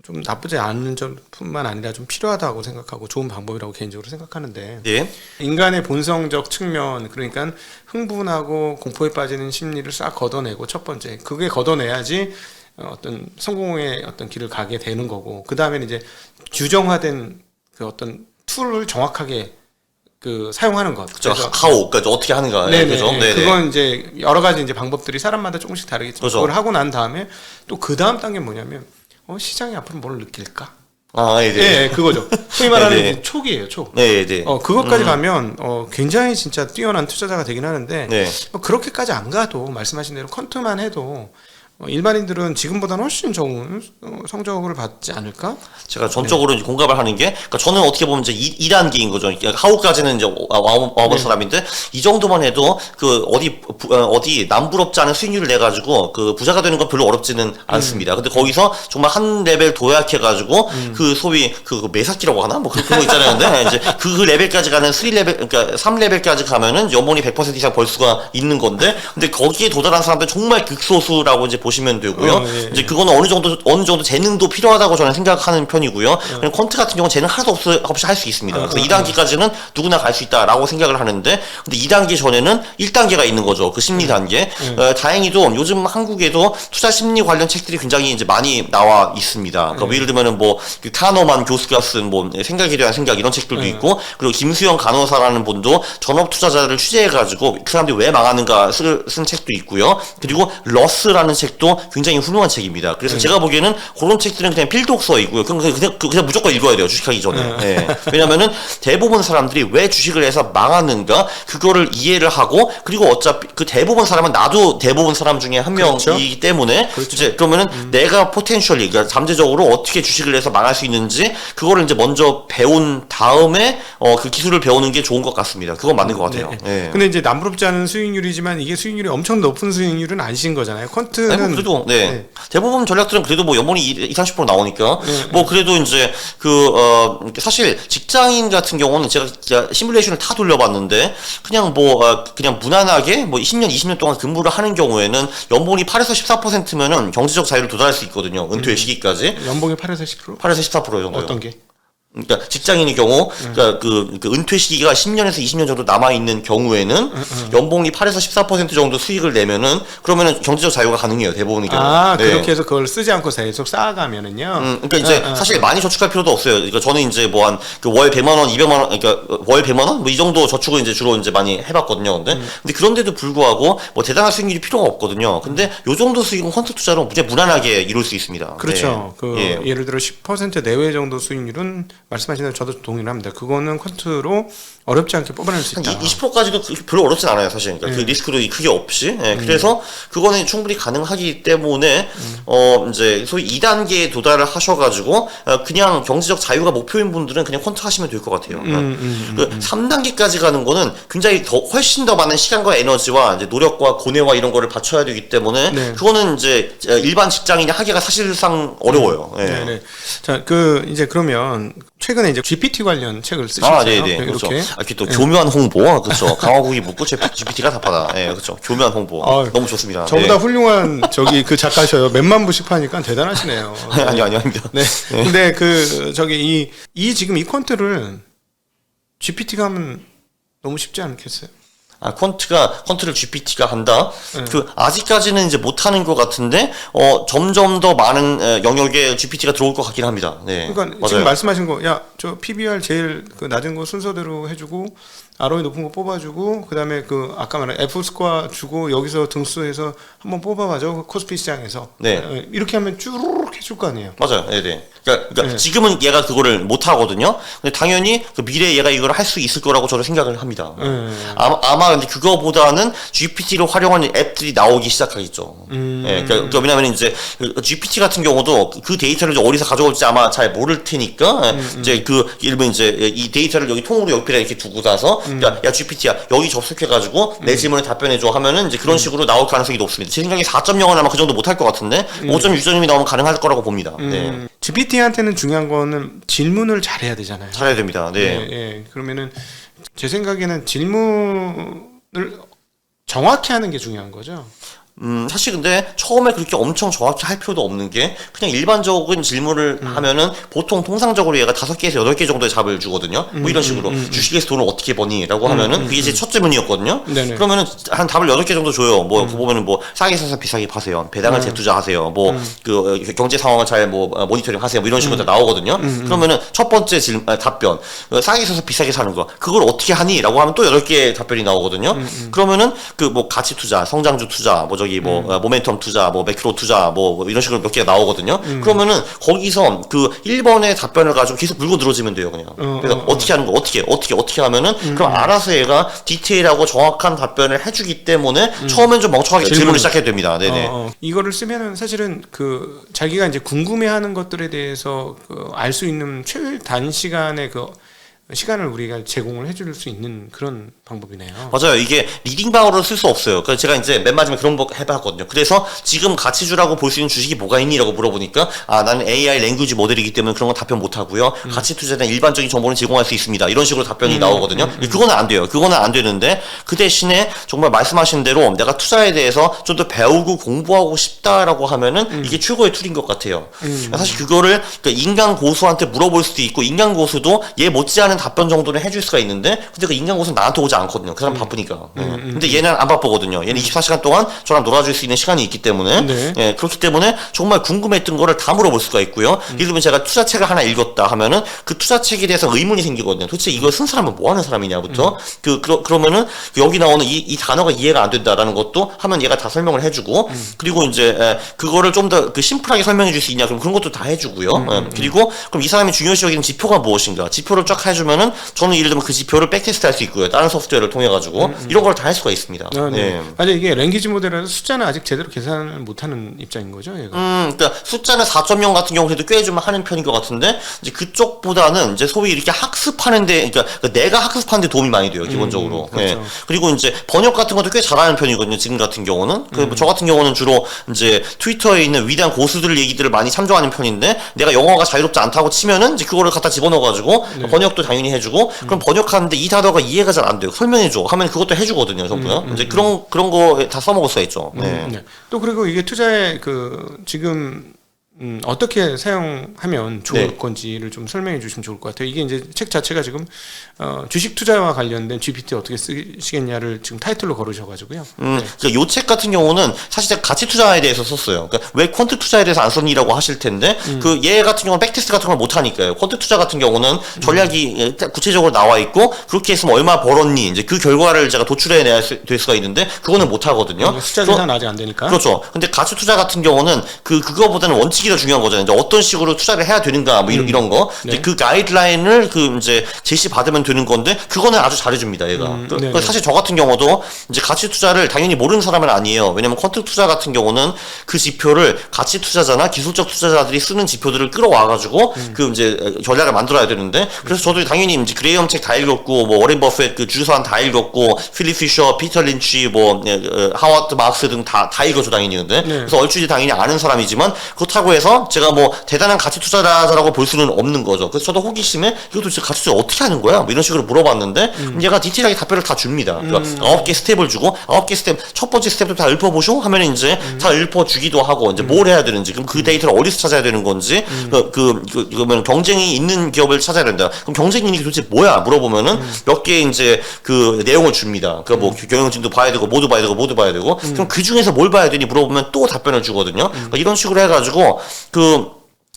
좀 나쁘지 않은 점뿐만 아니라 좀 필요하다고 생각하고 좋은 방법이라고 개인적으로 생각하는데, 예. 인간의 본성적 측면, 그러니까 흥분하고 공포에 빠지는 심리를 싹 걷어내고, 첫 번째 그게 걷어내야지 어떤 성공의 어떤 길을 가게 되는 거고, 그 다음에는 이제 규정화된 그 어떤 툴을 정확하게 그 사용하는 것. 그렇죠. 하오, 그러니까 어떻게 하는가. 네네. 그죠? 네네. 그건 이제 여러 가지 이제 방법들이 사람마다 조금씩 다르겠지만, 그렇죠. 그걸 하고 난 다음에 또 그 다음 단계는 뭐냐면, 시장이 앞으로 뭘 느낄까? 네. 예, 그거죠. 소위 말하는 네네. 이제 촉이에요, 촉. 네, 네. 그것까지 가면 굉장히 진짜 뛰어난 투자자가 되긴 하는데, 네. 그렇게까지 안 가도 말씀하신 대로 퀀트만 해도 일반인들은 지금보다는 훨씬 좋은 성적을 받지 않을까? 제가 전적으로 이제 공감을 하는 게, 그러니까 저는 어떻게 보면 이제 2단계인 거죠. 하우까지는 이제 와본 사람인데, 이 정도만 해도 그 어디 남부럽지 않은 수익률을 내 가지고 그 부자가 되는 건 별로 어렵지는 않습니다. 근데 거기서 정말 한 레벨 도약해 가지고 그 소위 그 매사기라고 하나? 뭐 그런 거 있잖아요. 근데 이제 그 레벨까지 가는 3레벨, 그러니까 3레벨까지 가면은 연봉이 100% 이상 벌 수가 있는 건데, 근데 거기에 도달한 사람들 정말 극소수라고 이제 보시면 되고요. 예, 이제 그거는 어느 정도 재능도 필요하다고 저는 생각하는 편이고요. 그냥 퀀트 같은 경우는 재능 하나도 없이 할 수 있습니다. 그래서 2단계까지는 누구나 갈 수 있다라고 생각을 하는데, 근데 2단계 전에는 1단계가 있는 거죠. 그 심리 단계. 다행히도 요즘 한국에도 투자 심리 관련 책들이 굉장히 이제 많이 나와 있습니다. 그러니까 예를 들면은 뭐 그 카너만 교수가 쓴 뭐 생각에 대한 생각 이런 책들도 있고, 그리고 김수영 간호사라는 분도 전업 투자자를 취재해가지고 그 사람들이 왜 망하는가 쓴 책도 있고요. 그리고 러스라는 책도 굉장히 훌륭한 책입니다. 그래서 제가 보기에는 그런 책들은 그냥 필독서이고요. 그냥 무조건 읽어야 돼요. 주식하기 전에. 네. 왜냐면은 대부분 사람들이 왜 주식을 해서 망하는가 그거를 이해를 하고, 그리고 어차피 그 대부분 사람은 나도 대부분 사람 중에 한 명이기 때문에 이제 그러면은 내가 포텐셜리 그러니까 잠재적으로 어떻게 주식을 해서 망할 수 있는지 그거를 이제 먼저 배운 다음에 그 기술을 배우는 게 좋은 것 같습니다. 그건 맞는 것 같아요. 네. 근데 이제 남부럽지 않은 수익률이지만 이게 수익률이 엄청 높은 수익률은 아니신 거잖아요. 퀀트는 뭐 그래도 대부분 전략들은 그래도 뭐 연봉이 20-30% 나오니까 뭐 그래도 이제 사실 직장인 같은 경우는 제가 시뮬레이션을 다 돌려봤는데 그냥 그냥 무난하게 뭐 10년 20년 동안 근무를 하는 경우에는 연봉이 8에서 14%면은 경제적 자유를 도달할 수 있거든요. 은퇴 시기까지. 연봉이 8에서 10%? 8에서 14% 정도요. 어떤 게? 그러니까 직장인의 경우, 그러니까 그 은퇴 시기가 10년에서 20년 정도 남아 있는 경우에는 연봉이 8에서 14% 정도 수익을 내면은 그러면은 경제적 자유가 가능해요. 대부분의 경우. 그렇게 해서 그걸 쓰지 않고 계속 쌓아가면은요. 그러니까 이제 사실 많이 저축할 필요도 없어요. 그러니까 저는 이제 뭐 한 월 100만 원, 200만 원, 그러니까 월 100만 원 뭐 이 정도 저축을 이제 주로 이제 많이 해봤거든요. 근데 그런데도 불구하고 뭐 대단한 수익률이 필요가 없거든요. 근데 요 정도 수익은 퀀트 투자로 그냥 무난하게 이룰 수 있습니다. 그렇죠. 예를 들어 10% 내외 정도 수익률은 말씀하신 대로 저도 동의를 합니다. 그거는 콘트로 어렵지 않게 뽑아낼 수 있다. 20%까지도 별로 어렵진 않아요, 사실. 그러니까 그 리스크도 크게 없이. 그래서 그거는 충분히 가능하기 때문에 이제 소위 2단계에 도달을 하셔가지고 그냥 경제적 자유가 목표인 분들은 그냥 콘트 하시면 될 것 같아요. 그 3단계까지 가는 거는 굉장히 훨씬 더 많은 시간과 에너지와 이제 노력과 고뇌와 이런 거를 바쳐야 되기 때문에 그거는 이제 일반 직장인이 하기가 사실상 어려워요. 네. 자, 이제 그러면 최근에 이제 GPT 관련 책을 쓰셨어요. 네네. 이렇게. 그렇죠. 이렇게 또 교묘한 홍보, 그렇죠. 강화국이 묻고 GPT가 답하다. 그렇죠. 교묘한 홍보. 너무 좋습니다. 저보다 훌륭한 그 작가셔요. 몇만 부씩 파니까 대단하시네요. 아닙니다. 네. 근데 지금 이 콘트를 GPT가 하면 너무 쉽지 않겠어요? 퀀트를 GPT가 한다? 아직까지는 이제 못하는 것 같은데, 점점 더 많은 영역에 GPT가 들어올 것 같긴 합니다. 네. 그러니까 맞아요. 지금 말씀하신 거, 저 PBR 제일 낮은 거 순서대로 해주고, ROE 높은 거 뽑아주고, 그 다음에 아까 말한 F 스코어 주고, 여기서 등수해서 한번 뽑아봐줘. 코스피 시장에서. 네. 이렇게 하면 쭈르륵 해줄 거 아니에요. 맞아요. 네네. 그러니까 지금은 얘가 그거를 못 하거든요. 근데 당연히 미래에 얘가 이걸 할 수 있을 거라고 저는 생각을 합니다. 아마 근데 그거보다는 GPT를 활용하는 앱들이 나오기 시작하겠죠. 그러니까 왜냐면 이제 GPT 같은 경우도 그 데이터를 어디서 가져올지 아마 잘 모를 테니까 이제 예를 들면 이제 이 데이터를 여기 통으로 옆에 이렇게 두고 가서 야 GPT야 여기 접속해가지고 내 질문에 답변해줘 하면은 이제 그런 식으로 나올 가능성이 높습니다. 제 생각에 4.0은 아마 그 정도 못할 것 같은데 5.6점이 나오면 가능할 거라고 봅니다. 네. GPT한테는 중요한 거는 질문을 잘해야 되잖아요. 잘해야 됩니다. 네. 그러면은 제 생각에는 질문을 정확히 하는 게 중요한 거죠. 사실 근데 처음에 그렇게 엄청 정확히 할 필요도 없는 게 그냥 일반적인 질문을 하면은 보통 통상적으로 얘가 5개에서 8개 정도의 답을 주거든요. 뭐 이런 식으로 주식에서 돈을 어떻게 버니? 라고 하면은 그게 제 첫 질문이었거든요. 그러면은 한 답을 8개 정도 줘요. 그 보면은 싸게 사서 비싸게 파세요. 배당을 재투자하세요. 경제 상황을 잘 모니터링 하세요. 뭐 이런 식으로 다 나오거든요. 그러면은 첫 번째 답변. 싸게 사서 비싸게 사는 거. 그걸 어떻게 하니? 라고 하면 또 8개의 답변이 나오거든요. 그러면은 가치 투자, 성장주 투자, 모멘텀 투자, 매크로 투자, 이런 식으로 몇 개가 나오거든요. 그러면은 거기서 1번의 답변을 가지고 계속 물고 늘어지면 돼요, 그냥. 그래서 어떻게 하는 거, 어떻게 하면은, 그럼 알아서 얘가 디테일하고 정확한 답변을 해주기 때문에 처음엔 좀 멍청하게 질문을 시작해도 됩니다. 네네. 이거를 쓰면은 사실은 자기가 이제 궁금해하는 것들에 대해서 알 수 있는 최단시간에 시간을 우리가 제공을 해줄 수 있는 그런 방법이네요. 맞아요. 이게 리딩방어로 쓸 수 없어요. 그래서 제가 이제 맨 마지막에 그런 거 해봤거든요. 그래서 지금 가치 주라고 볼 수 있는 주식이 뭐가 있니? 라고 물어보니까 나는 AI 랭귀지 모델이기 때문에 그런 건 답변 못 하고요. 가치 투자에 대한 일반적인 정보는 제공할 수 있습니다. 이런 식으로 답변이 나오거든요. 그거는 안 돼요. 그거는 안 되는데 그 대신에 정말 말씀하신 대로 내가 투자에 대해서 좀 더 배우고 공부하고 싶다라고 하면은 이게 최고의 툴인 것 같아요. 사실 그거를 그러니까 인간 고수한테 물어볼 수도 있고 인간 고수도 얘 못지않은 답변 정도는 해줄 수가 있는데 근데 그 인간 고수는 나한테 오지 않거든요. 그 사람 바쁘니까. 근데 얘는 안 바쁘거든요. 얘는 24시간 동안 저랑 놀아줄 수 있는 시간이 있기 때문에 네. 예, 그렇기 때문에 정말 궁금했던 거를 다 물어볼 수가 있고요. 예를 들면 제가 투자책을 하나 읽었다 하면은 그 투자책에 대해서 의문이 생기거든요. 도대체 이걸 쓴 사람은 뭐 하는 사람이냐부터 그러면은 여기 나오는 이 단어가 이해가 안 된다라는 것도 하면 얘가 다 설명을 해주고 그리고 이제 그거를 좀 더 그 심플하게 설명해 줄 수 있냐 그럼 그런 것도 다 해주고요. 그리고 그럼 이 사람이 중요시 여기는 지표가 무엇인가 지표를 쫙 해주면은 저는 예를 들면 그 지표를 백테스트 할 수 있고요. 다른 소프트웨어를 통해 가지고 이런 걸 다 할 수가 있습니다. 네. 아니 이게 랭귀지 모델이라서 숫자는 아직 제대로 계산을 못하는 입장인 거죠, 얘가. 그러니까 숫자는 4.0 같은 경우 그래도 꽤 좀 하는 편인 것 같은데 이제 그쪽보다는 이제 소위 이렇게 학습하는데 그러니까 내가 학습하는데 도움이 많이 돼요 기본적으로. 그렇죠. 네. 그리고 이제 번역 같은 것도 꽤 잘하는 편이거든요. 지금 같은 경우는 저 같은 경우는 주로 이제 트위터에 있는 위대한 고수들 얘기들을 많이 참조하는 편인데 내가 영어가 자유롭지 않다고 치면은 이제 그거를 갖다 집어넣어가지고 번역도 당연히 해주고 그럼 번역하는데 이 단어가 이해가 잘 안 돼요. 설명해줘 하면 그것도 해주거든요. 전부요. 이제 그런 거 다 써먹을 수가 있죠. 네. 네. 또 그리고 이게 투자에 지금 어떻게 사용하면 좋을 네. 건지를 좀 설명해 주시면 좋을 것 같아요. 이게 이제 책 자체가 지금 주식 투자와 관련된 GPT 어떻게 쓰시겠냐를 지금 타이틀로 걸으셔가지고요. 그러니까 요 책 같은 경우는 사실 제가 가치 투자에 대해서 썼어요. 그러니까 왜 퀀트 투자에 대해서 안 썼니라고 하실 텐데 그 얘 같은 경우는 백테스트 같은 걸 못 하니까요. 퀀트 투자 같은 경우는 전략이 구체적으로 나와 있고 그렇게 했으면 얼마 벌었니 이제 그 결과를 제가 도출해내야 될 수가 있는데 그거는 못 하거든요. 숫자 계산 아직 안 되니까. 그렇죠. 근데 가치 투자 같은 경우는 그거보다는 원칙이 더 중요한 거잖아요. 이제 어떤 식으로 투자를 해야 되는가 뭐 이런 거. 네. 그 가이드라인을 이제 제시 받으면 되는 건데 그거는 아주 잘해줍니다. 얘가. 네. 사실 저 같은 경우도 이제 가치 투자를 당연히 모르는 사람은 아니에요. 왜냐면 퀀트 투자 같은 경우는 그 지표를 가치 투자자나 기술적 투자자들이 쓰는 지표들을 끌어와가지고 이제 전략을 만들어야 되는데 그래서 저도 당연히 이제 그레이엄 책 다 읽었고 뭐 워렌 버핏 그 주주서한 다 읽었고 필립 피셔, 피터 린치 뭐 하워드 마크스 등 다 읽었죠 당연히 근데 그래서 얼추 당연히 아는 사람이지만 그렇다고 해서 제가 뭐 대단한 가치 투자자라고 볼 수는 없는 거죠. 그래서 저도 호기심에 이것도 진짜 가치 투자 어떻게 하는 거야? 뭐 이런 식으로 물어봤는데 얘가 디테일하게 답변을 다 줍니다. 그러니까 9개 스텝을 주고 9개 스텝 첫 번째 스텝도 다 읊어보쇼 하면 이제 다 읊어주기도 하고 이제 뭘 해야 되는지 그럼 그 데이터를 어디서 찾아야 되는 건지 그러면 경쟁이 있는 기업을 찾아야 된다. 그럼 경쟁이 있는 게 도대체 뭐야? 물어보면은 몇 개 이제 그 내용을 줍니다. 그 뭐 경영진도 봐야 되고 모두 봐야 되고 그럼 그 중에서 뭘 봐야 되니 물어보면 또 답변을 주거든요. 그러니까 이런 식으로 해가지고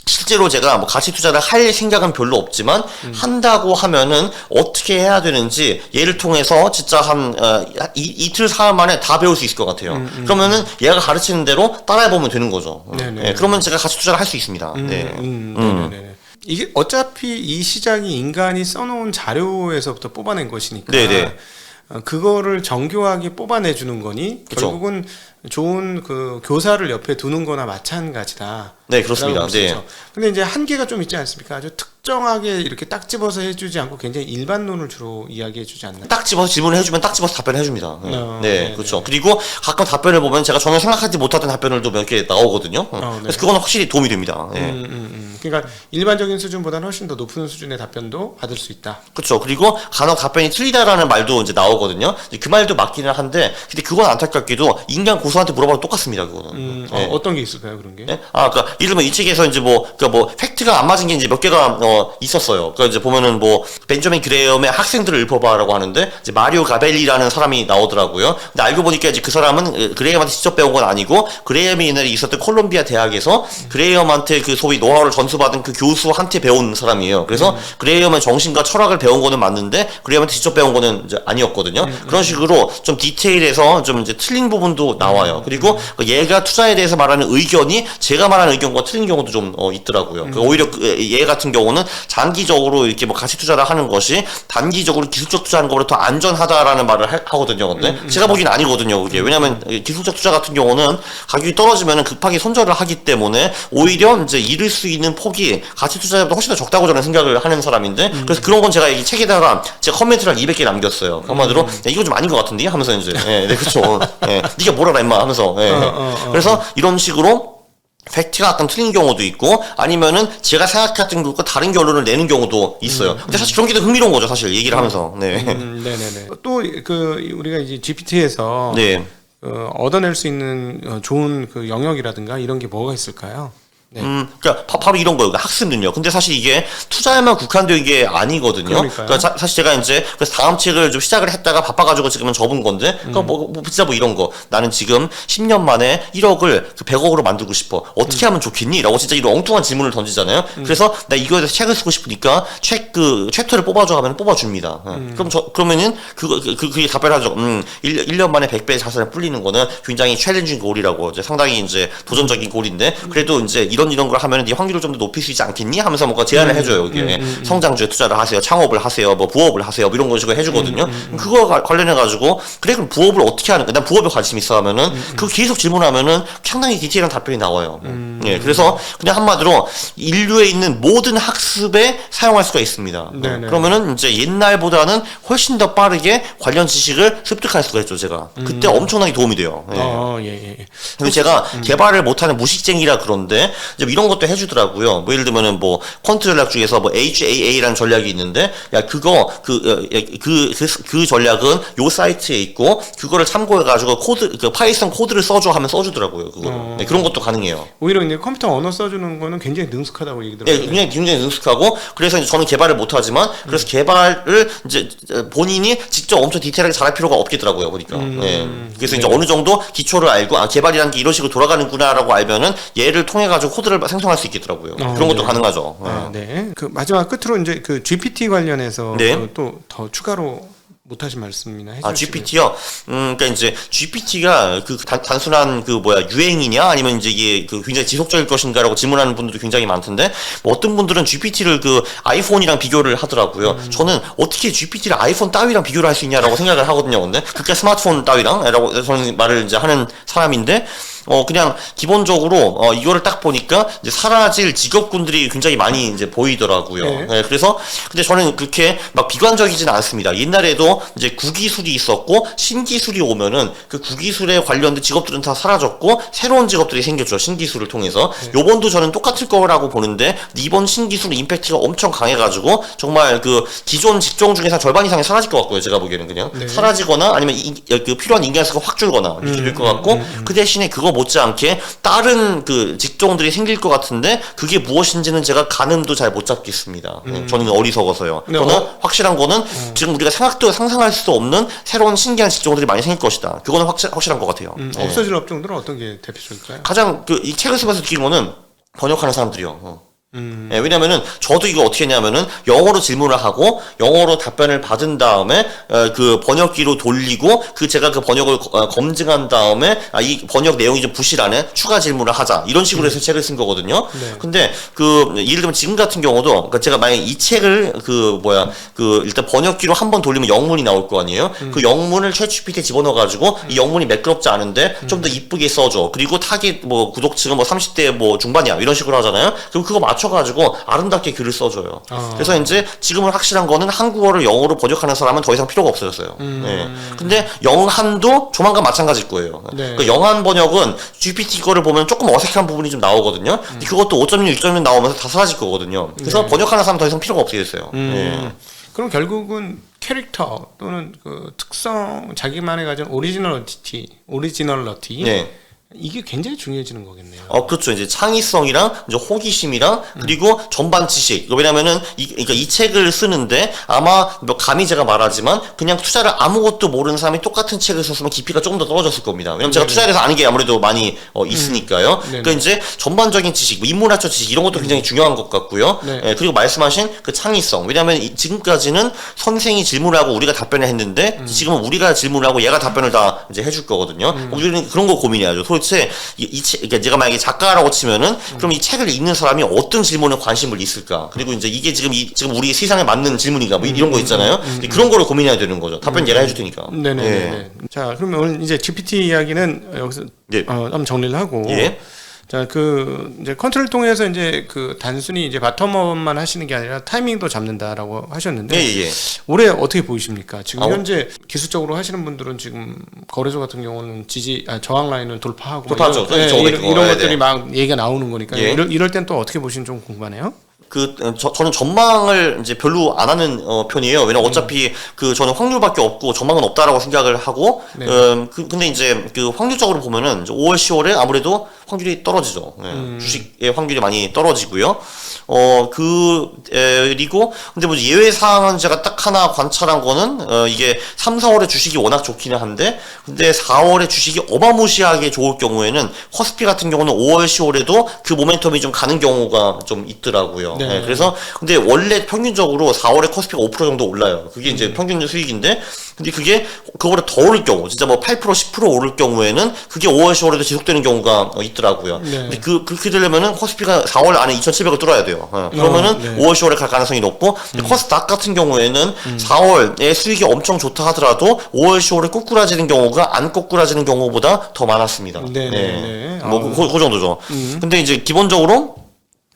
실제로 제가 뭐 가치 투자를 할 생각은 별로 없지만 한다고 하면은 어떻게 해야 되는지 얘를 통해서 진짜 한 이틀 사흘 만에 다 배울 수 있을 것 같아요. 그러면은 얘가 가르치는 대로 따라해보면 되는 거죠. 네, 그러면 제가 가치 투자를 할 수 있습니다. 네네네. 이게 어차피 이 시장이 인간이 써놓은 자료에서부터 뽑아낸 것이니까 네네. 그거를 정교하게 뽑아내주는 거니 그쵸. 결국은 좋은 그 교사를 옆에 두는 거나 마찬가지다. 네, 그렇습니다. 네. 근데 이제 한계가 좀 있지 않습니까? 아주 특정하게 이렇게 딱 집어서 해주지 않고 굉장히 일반론을 주로 이야기해주지 않나요? 딱 집어서 질문을 해주면 딱 집어서 답변을 해줍니다. 네, 그렇죠. 그리고 가끔 답변을 보면 제가 전혀 생각하지 못했던 답변들도 몇 개 나오거든요. 네. 그래서 그거는 확실히 도움이 됩니다. 그러니까 일반적인 수준보다는 훨씬 더 높은 수준의 답변도 받을 수 있다. 그렇죠. 그리고 간혹 답변이 틀리다라는 말도 이제 나오거든요. 이제 그 말도 맞기는 한데, 근데 그건 안타깝게도 인간 고수한테 물어봐도 똑같습니다. 그거는. 어떤 게 있을까요, 그런 게? 네? 그러니까 예를 들면 이 책에서 이제 팩트가 안 맞은 게 이제 몇 개가 있었어요. 그러니까 이제 보면은 벤저민 그레이엄의 학생들을 읊어봐라고 하는데 이제 마리오 가벨리라는 사람이 나오더라고요. 근데 알고 보니까 이제 그 사람은 그레이엄한테 직접 배운 건 아니고 그레이엄이 옛날에 있었던 콜롬비아 대학에서 그레이엄한테 그 소위 노하우를 전수받은 그 교수한테 배운 사람이에요. 그래서 그레이엄은 정신과 철학을 배운 거는 맞는데 그레이엄한테 직접 배운 거는 이제 아니었거든요. 그런 식으로 좀 디테일해서 좀 이제 틀린 부분도 나와요. 그리고 얘가 투자에 대해서 말하는 의견이 제가 말하는 의견과 틀린 경우도 좀 있더라고요. 오히려 얘 같은 경우는 장기적으로 이렇게 뭐 가치 투자를 하는 것이 단기적으로 기술적 투자하는 것보다 더 안전하다라는 말을 하거든요. 근데 제가 보기엔 아니거든요. 그게 왜냐하면 기술적 투자 같은 경우는 가격이 떨어지면 급하게 손절을 하기 때문에 오히려 이제 잃을 수 있는 폭이 가치 투자보다 훨씬 더 적다고 저는 생각을 하는 사람인데 그래서 그런 건 제가 이 책에다가 제가 커멘트를 한 200개 남겼어요. 한마디로 야, 이거 좀 아닌 것 같은데 하면서 이제 네, 그렇죠. 네가 뭘 알아 임마 하면서 그래서 이런 식으로 팩트가 약간 틀린 경우도 있고 아니면은 제가 생각했던 것과 다른 결론을 내는 경우도 있어요. 근데 사실 그런 게 더 흥미로운 거죠, 사실 얘기를 하면서. 네. 네네네. 또 그 우리가 이제 GPT에서 네. 얻어낼 수 있는 좋은 그 영역이라든가 이런 게 뭐가 있을까요? 네. 그러니까 바로 이런 거예요. 학습 능력. 근데 사실 이게 투자에만 국한된 게 아니거든요. 그러니까요. 그러니까 사실 제가 이제 그래서 다음 책을 좀 시작을 했다가 바빠가지고 지금은 접은 건데, 그러니까 뭐 진짜 뭐 이런 거. 나는 지금 10년 만에 1억을 100억으로 만들고 싶어. 어떻게 하면 좋겠니? 라고 진짜 이런 엉뚱한 질문을 던지잖아요. 그래서 나 이거에 대해서 책을 쓰고 싶으니까 챕터를 뽑아줘 하면 뽑아줍니다. 그러면은 그게 답변하죠. 1년 만에 100배의 자산을 불리는 거는 굉장히 챌린징 골이라고 이제 상당히 이제 도전적인 골인데, 그래도 이제 이런 걸 하면 네 확률을 좀 더 높일 수 있지 않겠니? 하면서 뭔가 제안을 해줘요. 이게 성장주에 투자를 하세요, 창업을 하세요, 뭐 부업을 하세요, 뭐 이런 거 식으로 해주거든요. 그거 관련해가지고 그래 그럼 부업을 어떻게 하는? 난 부업에 관심 있어 하면은 그 계속 질문하면은 상당히 디테일한 답변이 나와요. 예, 그래서 그냥 한마디로 인류에 있는 모든 학습에 사용할 수가 있습니다. 그러면은 이제 옛날보다는 훨씬 더 빠르게 관련 지식을 습득할 수가 있죠. 제가 그때 엄청나게 도움이 돼요. 예. 그리고 제가 개발을 못하는 무식쟁이라 그런데 이제 이런 것도 해주더라고요. 뭐 예를 들면은 뭐 퀀트 전략 중에서 뭐 HAA라는 전략이 있는데 야 그거 그 전략은 요 사이트에 있고 그거를 참고해가지고 그 파이썬 코드를 써줘 하면 써주더라고요. 그거를. 네, 그런 것도 가능해요. 오히려 이제 컴퓨터 언어 써주는 거는 굉장히 능숙하다고 얘기 들어요. 네, 굉장히 능숙하고 그래서 이제 저는 개발을 못하지만 그래서 개발을 이제 본인이 직접 엄청 디테일하게 잘할 필요가 없겠더라고요. 보니까. 네. 그래서 이제 어느 정도 기초를 알고 개발이라는 게 이런 식으로 돌아가는구나라고 알면은 얘를 통해 가지고 코드를 생성할 수 있겠더라고요. 그런 것도 가능하죠. 네. 그 마지막 끝으로 이제 그 GPT 관련해서 네. 또 더 추가로 못하신 말씀이나 해주시면. GPT요? 그러니까 이제 GPT가 단순한 유행이냐 아니면 이제 이게 굉장히 지속적일 것인가라고 질문하는 분들도 굉장히 많던데 뭐 어떤 분들은 GPT를 아이폰이랑 비교를 하더라고요. 저는 어떻게 GPT를 아이폰 따위랑 비교를 할 수 있냐라고 생각을 하거든요. 근데 그게 스마트폰 따위랑라고 저는 말을 이제 하는 사람인데 그냥 기본적으로 이거를 딱 보니까 이제 사라질 직업군들이 굉장히 많이 이제 보이더라고요. 네, 그래서 근데 저는 그렇게 막 비관적이진 않습니다. 옛날에도 이제 구기술이 있었고 신기술이 오면은 그 구기술에 관련된 직업들은 다 사라졌고 새로운 직업들이 생겼죠. 신기술을 통해서. 요번도 저는 똑같을 거라고 보는데 이번 신기술 임팩트가 엄청 강해가지고 정말 기존 직종 중에서 절반 이상이 사라질 것 같고요. 제가 보기에는 그냥 사라지거나 아니면 필요한 인간 수가 확 줄거나 이렇게 될 것 같고 그 대신에 그거 못지않게 다른 직종들이 생길 것 같은데 그게 무엇인지는 제가 가늠도 잘 못 잡겠습니다. 저는 어리석어서요. 저는 확실한 거는 지금 우리가 상상할 수 없는 새로운 신기한 직종들이 많이 생길 것이다. 그거는 확실한 것 같아요. 없어질 업종들은 어떤 게 대표적일까요? 가장 이 책을 쓰면서 느낀 거는 번역하는 사람들이요. 예, 왜냐면은 저도 이거 어떻게 했냐면은 영어로 질문을 하고 영어로 답변을 받은 다음에 그 번역기로 돌리고 제가 그 번역을 검증한 다음에 이 번역 내용이 좀 부실하네 추가 질문을 하자 이런 식으로 해서 책을 쓴 거거든요. 근데 예를 들면 지금 같은 경우도 그러니까 제가 만약 이 책을 일단 번역기로 한번 돌리면 영문이 나올 거 아니에요. 그 영문을 챗GPT에 집어넣어 가지고 이 영문이 매끄럽지 않은데 좀 더 이쁘게 써줘. 그리고 타깃 구독층은 30대 중반이야 이런 식으로 하잖아요. 그럼 그거 맞춰가지고 아름답게 글을 써줘요. 그래서 이제 지금은 확실한 거는 한국어를 영어로 번역하는 사람은 더 이상 필요가 없어졌어요. 네. 근데 영한도 조만간 마찬가지일 거예요. 그 영한 번역은 GPT 거를 보면 조금 어색한 부분이 좀 나오거든요. 근데 그것도 5.6, 6.6 나오면서 다 사라질 거거든요. 그래서 번역하는 사람 더 이상 필요가 없어졌어요. 그럼 결국은 캐릭터 또는 특성, 자기만의 가진 오리지널리티 이게 굉장히 중요해지는 거겠네요. 그렇죠. 이제 창의성이랑 이제 호기심이랑 그리고 전반 지식. 왜냐면은 그러니까 이 책을 쓰는데 아마 감히 제가 말하지만 그냥 투자를 아무것도 모르는 사람이 똑같은 책을 썼으면 깊이가 조금 더 떨어졌을 겁니다. 왜냐면 제가 투자에 대해서 아는 게 아무래도 많이 있으니까요. 그러니까 이제 전반적인 지식, 인문학적 지식 이런 것도 굉장히 중요한 것 같고요. 그리고 말씀하신 그 창의성. 왜냐면 지금까지는 선생이 질문을 하고 우리가 답변을 했는데 지금은 우리가 질문을 하고 얘가 답변을 다 이제 해줄 거거든요. 우리는 그런 거 고민해야죠. 도대체 그러니까 내가 만약에 작가라고 치면은 그럼 이 책을 읽는 사람이 어떤 질문에 관심을 있을까? 그리고 이제 이게 지금 우리 세상에 맞는 질문인가? 뭐 이런 거 있잖아요. 그런 거를 고민해야 되는 거죠. 답변 얘가 해줄 테니까. 네네. 예. 자, 그러면 오늘 이제 GPT 이야기는 여기서 예. 한번 정리를 하고. 예. 자, 이제 컨트롤 통해서 이제 단순히 이제 바텀업만 하시는 게 아니라 타이밍도 잡는다라고 하셨는데. 예. 올해 어떻게 보이십니까? 지금 현재 기술적으로 하시는 분들은 지금 거래소 같은 경우는 저항 라인을 돌파하고. 돌파하죠. 이런 것들이 막 얘기가 나오는 거니까. 예. 이럴 땐 또 어떻게 보시면 좀 궁금하네요. 저는 전망을 이제 별로 안 하는 편이에요. 왜냐면 어차피 저는 확률밖에 없고 전망은 없다라고 생각을 하고, 네. 근데 이제 확률적으로 보면은 이제 5월, 10월에 아무래도 확률이 떨어지죠. 주식의 확률이 많이 떨어지고요. 그리고 근데 뭐 예외 사항은 제가 딱 하나 관찰한 거는 이게 3, 4월에 주식이 워낙 좋기는 한데, 근데 4월에 주식이 어마무시하게 좋을 경우에는 코스피 같은 경우는 5월, 10월에도 그 모멘텀이 좀 가는 경우가 좀 있더라고요. 네. 그래서 근데 원래 평균적으로 4월에 코스피가 5% 정도 올라요. 그게 이제 평균 수익인데, 근데 그게 그거보다 더 오를 경우, 진짜 뭐 8%, 10% 오를 경우에는 그게 5월, 10월에도 지속되는 경우가 있더라고요. 네. 근데 그렇게 되려면은 코스피가 4월 안에 2,700을 뚫어야 돼요. 그러면은 네. 5월, 10월에 갈 가능성이 높고, 코스닥 같은 경우에는 4월에 수익이 엄청 좋다 하더라도 5월, 10월에 꼬꾸라지는 경우가 안 꼬꾸라지는 경우보다 더 많았습니다. 네. 그 정도죠. 근데 이제 기본적으로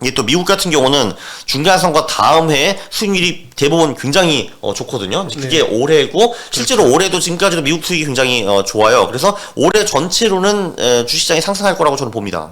이게 또 미국 같은 경우는 중간선거 다음 해에 수익률이 대부분 굉장히 좋거든요. 그게 올해고, 실제로 올해도 지금까지도 미국 수익이 굉장히 좋아요. 그래서 올해 전체로는 주식시장이 상승할 거라고 저는 봅니다.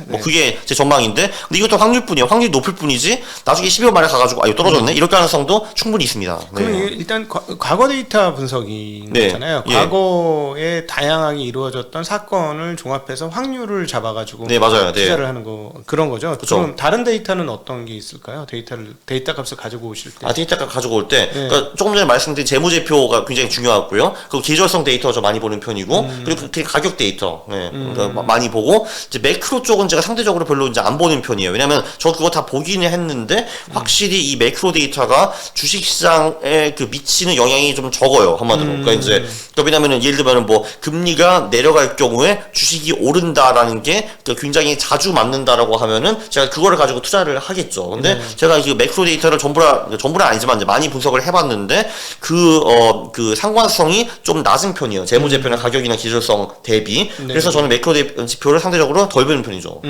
뭐 그게 제 전망인데, 근데 이것도 확률뿐이에요. 확률이 높을 뿐이지 나중에 12월 말에 가가지고 이거 떨어졌네 이럴 가능성도 충분히 있습니다. 그럼 일단 과거 데이터 분석이 있잖아요. 과거에 다양하게 이루어졌던 사건을 종합해서 확률을 잡아가지고 맞아요. 투자를 하는 거, 그런 거죠. 그쵸. 그럼 다른 데이터는 어떤 게 있을까요? 데이터 값을 가지고 오실 때. 데이터 값 가지고 올 때, 그러니까 조금 전에 말씀드린 재무제표가 굉장히 중요하고요. 그리고 계절성 데이터 저 많이 보는 편이고, 그리고 가격 데이터, 그러니까 많이 보고, 이제 매크로 쪽은 제가 상대적으로 별로 이제 안 보는 편이에요. 왜냐면 저 그거 다 보기는 했는데, 확실히 이 매크로 데이터가 주식시장에 미치는 영향이 좀 적어요. 한마디로. 그러니까 이제, 왜냐면은 예를 들면 뭐 금리가 내려갈 경우에 주식이 오른다라는 게 굉장히 자주 맞는다라고 하면은 제가 그거를 가지고 투자를 하겠죠. 근데 제가 그 매크로 데이터를 전부는 아니지만 이제 많이 분석을 해봤는데 그 상관성이 좀 낮은 편이에요. 재무제표나 가격이나 기술성 대비. 그래서 저는 매크로 지표를 상대적으로 덜 보는 편이죠.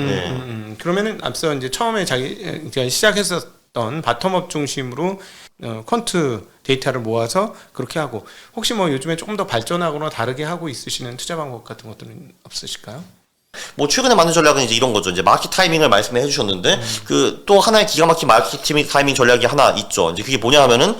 그러면은 앞서 이제 처음에 제가 시작했었던 바텀업 중심으로 퀀트 데이터를 모아서 그렇게 하고, 혹시 뭐 요즘에 조금 더 발전하거나 다르게 하고 있으시는 투자 방법 같은 것들은 없으실까요? 뭐 최근에 만든 전략은 이제 이런 거죠. 이제 마켓 타이밍을 말씀해 주셨는데, 또 하나의 기가 막힌 마켓 타이밍 전략이 하나 있죠. 이제 그게 뭐냐 하면은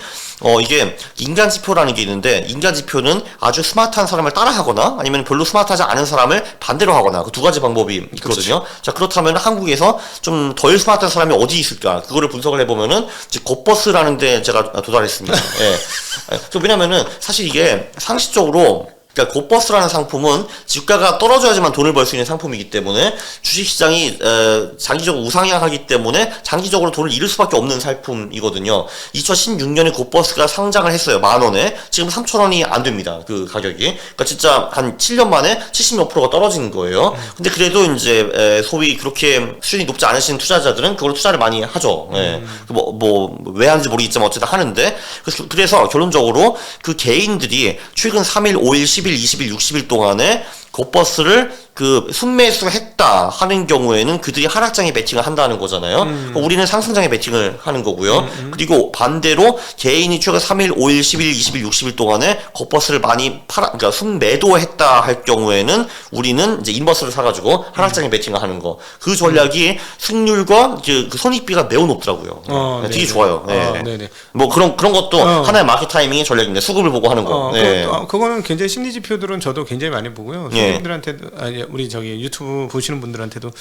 이게 인간 지표라는 게 있는데, 인간 지표는 아주 스마트한 사람을 따라하거나 아니면 별로 스마트하지 않은 사람을 반대로 하거나, 그 두 가지 방법이 있거든요. 자, 그렇다면 한국에서 좀 덜 스마트한 사람이 어디 있을까? 그거를 분석을 해보면은 이제 곱버스라는 데 제가 도달했습니다. 왜냐면은 사실 이게 상식적으로, 그러니까 곱버스라는 상품은 주가가 떨어져야지만 돈을 벌 수 있는 상품이기 때문에 주식시장이 장기적으로 우상향하기 때문에 장기적으로 돈을 잃을 수밖에 없는 상품이거든요. 2016년에 곱버스가 상장을 했어요. 10,000원에. 지금 3,000원이 안 됩니다. 그 가격이. 그러니까 진짜 한 7년 만에 70몇 %가 떨어진 거예요. 근데 그래도 이제 소위 그렇게 수준이 높지 않으신 투자자들은 그걸 투자를 많이 하죠. 왜 하는지 모르겠지만 어쨌든 하는데, 그래서 결론적으로 그 개인들이 최근 3일, 5일, 10일, 20일, 60일 동안에 곱버스를 순매수 했다 하는 경우에는 그들이 하락장에 베팅을 한다는 거잖아요. 우리는 상승장에 베팅을 하는 거고요. 그리고 반대로 개인이 최근 3일, 5일, 10일, 20일, 60일 동안에 곱버스를 많이 그러니까 순매도했다 할 경우에는 우리는 이제 인버스를 사가지고 하락장에 베팅을 하는 거. 그 전략이 승률과 그 손익비가 매우 높더라고요. 되게 좋아요. 뭐 그런 것도 하나의 마켓 타이밍의 전략인데, 수급을 보고 하는 거. 그거는 굉장히 심리 지표들은 저도 굉장히 많이 보고요. 손님들한테도, 우리 저기 유튜브 보시는 분들한테도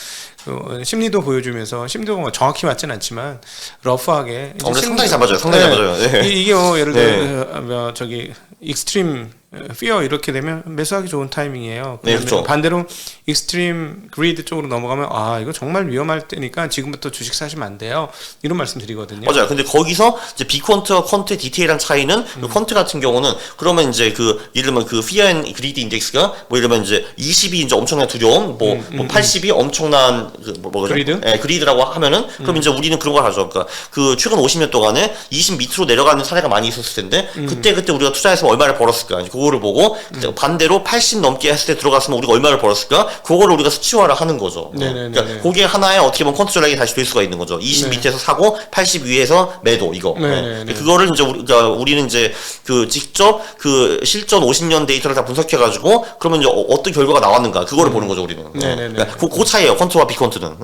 심리도 보여주면서, 심리도 정확히 맞진 않지만 러프하게 상당히 잘 맞아요. 상당히 잘 맞아요. 이게 예를 들어 저기 익스트림 fear 이렇게 되면 매수하기 좋은 타이밍이에요. 네, 그렇죠. 반대로 extreme greed 쪽으로 넘어가면 이거 정말 위험할 때니까 지금부터 주식 사시면 안 돼요. 이런 말씀 드리거든요. 맞아요. 근데 거기서 이제 비퀀트와 퀀트의 디테일한 차이는 그 퀀트 같은 경우는 그러면 이제 예를 들면 그 fear and greed 인덱스가 뭐 예를 들면 이제 20이 이제 엄청난 두려움, 뭐 80이 엄청난 뭐죠? 그리드? 예, 그리드라고 하면은 그럼 이제 우리는 그런 걸 하죠. 그러니까 그 최근 50년 동안에 20 밑으로 내려가는 사례가 많이 있었을 텐데 그때 우리가 투자해서 얼마를 벌었을까? 이제 그거를 보고 반대로 80 넘게 했을 때 들어갔으면 우리가 얼마를 벌었을까? 그거를 우리가 수치화를 하는 거죠. 그러니까 그게 하나의 어떻게 보면 퀀트 전략이 다시 될 수가 있는 거죠. 20 밑에서 사고 80 위에서 매도 이거. 그거를 이제 우리는 이제 그 직접 그 실전 50년 데이터를 다 분석해 가지고 그러면 이제 어떤 결과가 나왔는가 그거를 보는 거죠, 우리는. 그러니까 그 차이예요. 퀀트와 비퀀트는.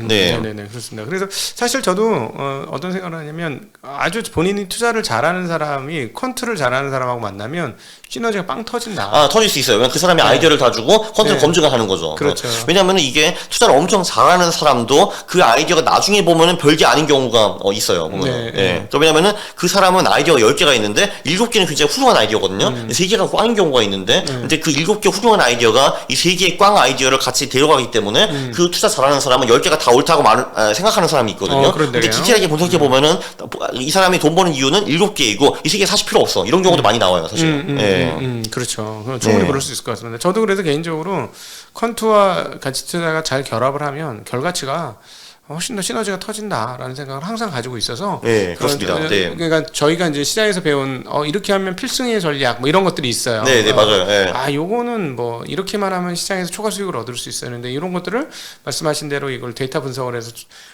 네네네 그렇습니다. 그래서 사실 저도 어떤 생각을 하냐면 아주 본인이 투자를 잘하는 사람이 퀀트를 잘하는 사람하고 만나면 시너지가 빵 터진다. 터질 수 있어요. 왜냐면 그 사람이 아이디어를 다 주고 퀀트를 검증을 하는 거죠. 그렇죠. 왜냐면은 이게 투자를 엄청 잘하는 사람도 그 아이디어가 나중에 보면은 별게 아닌 경우가 있어요. 보면은. 왜냐면은 그 사람은 아이디어가 10개가 있는데 7개는 굉장히 훌륭한 아이디어거든요. 3개가 꽝인 경우가 있는데 근데 그 7개 훌륭한 아이디어가 이 3개의 꽝 아이디어를 같이 데려가기 때문에 그 투자 잘하는 사람은 10개가 다 옳다고 생각하는 사람이 있거든요. 근데 디테일하게 분석해 보면은 이 사람이 돈 버는 이유는 7개이고 이 3개 사실 필요 없어. 이런 경우도 많이 나와요, 사실. 그렇죠. 충분히 그럴 수 있을 것 같습니다. 저도 그래서 개인적으로 퀀트와 가치 투자가 잘 결합을 하면 결과치가 훨씬 더 시너지가 터진다라는 생각을 항상 가지고 있어서 그렇습니다. 그러니까 저희가 이제 시장에서 배운 이렇게 하면 필승의 전략 뭐 이런 것들이 있어요. 맞아요. 요거는 뭐 이렇게만 하면 시장에서 초과 수익을 얻을 수 있었는데 이런 것들을 말씀하신 대로 이걸 데이터 분석을 해서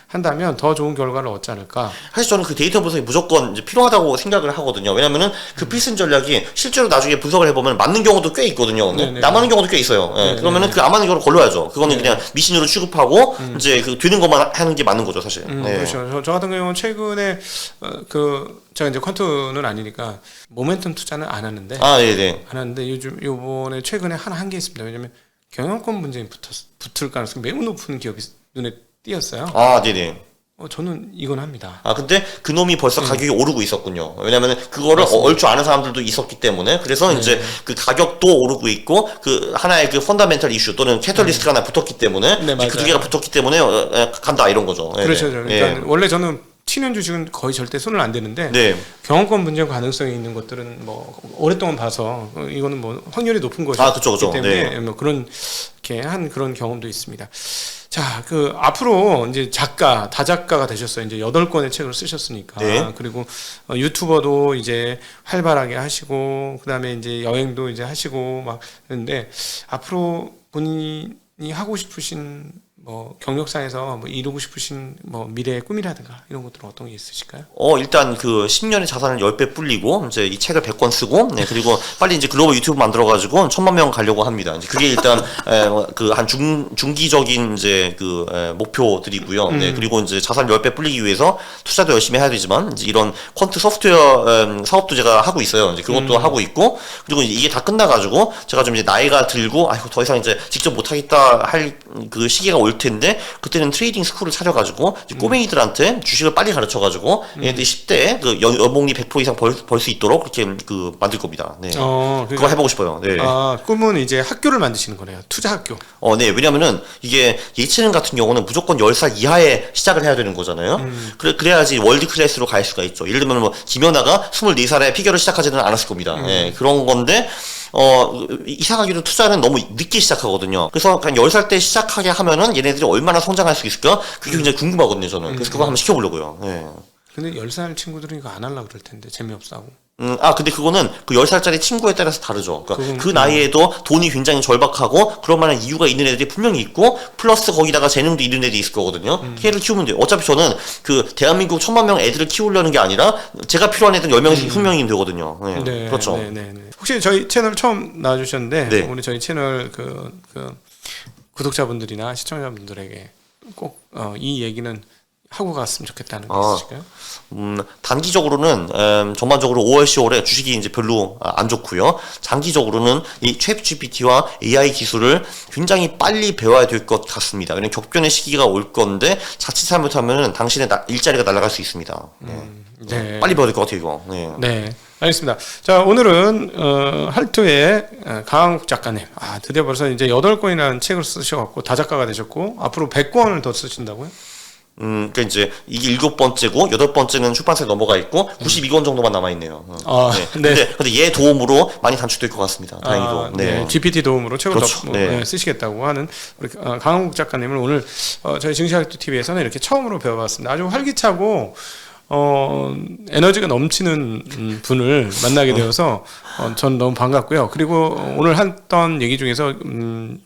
한다면 더 좋은 결과를 얻지 않을까. 사실 저는 그 데이터 분석이 무조건 이제 필요하다고 생각을 하거든요. 왜냐면은 그 필승 전략이 실제로 나중에 분석을 해보면 맞는 경우도 꽤 있거든요. 남아는 경우도 꽤 있어요. 그러면은 그 안 맞는 경우를 걸러야죠. 그거는 그냥 미신으로 취급하고 이제 그 되는 것만 하는 게 맞는 거죠, 사실. 그렇죠. 저 같은 경우는 최근에 제가 이제 퀀트는 아니니까 모멘텀 투자는 안 하는데 안 하는데 요번에 최근에 한 게 있습니다. 왜냐면 경영권 분쟁이 붙을 가능성이 매우 높은 기업이 눈에 띄었어요. 저는 이건 합니다. 근데 그놈이 벌써 가격이 오르고 있었군요. 왜냐면은 그거를 얼 줄 아는 사람들도 있었기 때문에 그래서 이제 그 가격도 오르고 있고 그 하나의 그 펀더멘털 이슈 또는 캐털리스트가 하나 붙었기 때문에 그 두 개가 붙었기 때문에 간다 이런 거죠. 그렇죠. 그러니까 원래 저는 튀는 주식은 거의 절대 손을 안 대는데 경영권 분쟁 가능성이 있는 것들은 뭐 오랫동안 봐서 이거는 뭐 확률이 높은 것이기 때문에 뭐 그런 이렇게 한 그런 경험도 있습니다. 자, 앞으로 이제 다작가가 되셨어요. 이제 8권의 책을 쓰셨으니까. 그리고 유튜버도 이제 활발하게 하시고, 그 다음에 이제 여행도 이제 하시고 막 그런데 앞으로 본인이 하고 싶으신 뭐 경력상에서 뭐 이루고 싶으신 뭐 미래의 꿈이라든가 이런 것들은 어떤 게 있으실까요? 일단 그 10년의 자산을 10배 불리고 이제 이 책을 100권 쓰고 그리고 빨리 이제 글로벌 유튜브 만들어 가지고 1000만 명 가려고 합니다. 이제 그게 일단 그 한 중기적인 이제 그 목표들이고요. 그리고 이제 자산 10배 불리기 위해서 투자도 열심히 해야 되지만 이제 이런 퀀트 소프트웨어 사업도 제가 하고 있어요. 이제 그것도 하고 있고 그리고 이게 다 끝나 가지고 제가 좀 이제 나이가 들고 더 이상 이제 직접 못 하겠다 할 그 시기가 올 텐데 그때는 트레이딩 스쿨을 차려가지고 꼬맹이들한테 주식을 빨리 가르쳐가지고 얘네들이 10대에 그 연봉이 100% 이상 벌 수 있도록 그렇게 만들 겁니다. 그거 해보고 싶어요. 꿈은 이제 학교를 만드시는 거네요. 투자 학교. 왜냐면은 이게 예체능 같은 경우는 무조건 10살 이하에 시작을 해야 되는 거잖아요. 그래야지 월드 클래스로 갈 수가 있죠. 예를 들면 뭐 김연아가 24살에 피겨를 시작하지는 않았을 겁니다. 그런 건데 이상하게도 투자는 너무 늦게 시작하거든요. 그래서 그냥 10살 때 시작하게 하면은 얘네들이 얼마나 성장할 수 있을까? 그게 굉장히 궁금하거든요, 저는. 그래서 그거 한번 시켜보려고요. 근데 10살 친구들은 이거 안 하려고 그럴 텐데, 재미없다고. 근데 그거는 그 10살짜리 친구에 따라서 다르죠. 그러니까 그 나이에도 돈이 굉장히 절박하고 그럴 만한 이유가 있는 애들이 분명히 있고 플러스 거기다가 재능도 있는 애들이 있을 거거든요. 걔를 키우면 돼요. 어차피 저는 그 대한민국 1000만 명 애들을 키우려는 게 아니라 제가 필요한 애들은 10명에서 20명이면 되거든요. 그렇죠. 혹시 저희 채널 처음 나와주셨는데 우리 저희 채널 그 구독자분들이나 시청자분들에게 꼭 이 얘기는 하고 갔으면 좋겠다는 게 있으실까요? 단기적으로는 전반적으로 5월, 10월에 주식이 이제 별로 안 좋고요. 장기적으로는 이 챗GPT와 AI 기술을 굉장히 빨리 배워야 될 것 같습니다. 왜냐면 격변의 시기가 올 건데 자칫 잘못하면 당신의 일자리가 날아갈 수 있습니다. 빨리 배워야 될 것 같아요, 이거. 알겠습니다. 자, 오늘은 할투의 강한국 작가님. 아, 드디어 벌써 이제 8권이라는 책을 쓰셔갖고 다작가가 되셨고 앞으로 100권을 더 쓰신다고요? 그러니까 이제 이게 7번째고 8번째는 출판사에 넘어가 있고 92권 정도만 남아 있네요. 아, 네. 근데 얘 도움으로 많이 단축될 것 같습니다. 다행히도. 아, 네. GPT 도움으로 책을 그렇죠. 더 네. 쓰시겠다고 하는 우리 강한국 작가님을 오늘 저희 증시학교 TV에서는 이렇게 처음으로 배워봤습니다. 아주 활기차고 에너지가 넘치는 분을 만나게 되어서 전 너무 반갑고요. 그리고 오늘 했던 얘기 중에서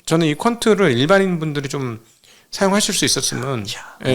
저는 이 퀀트를 일반인 분들이 좀 사용하실 수 있었으면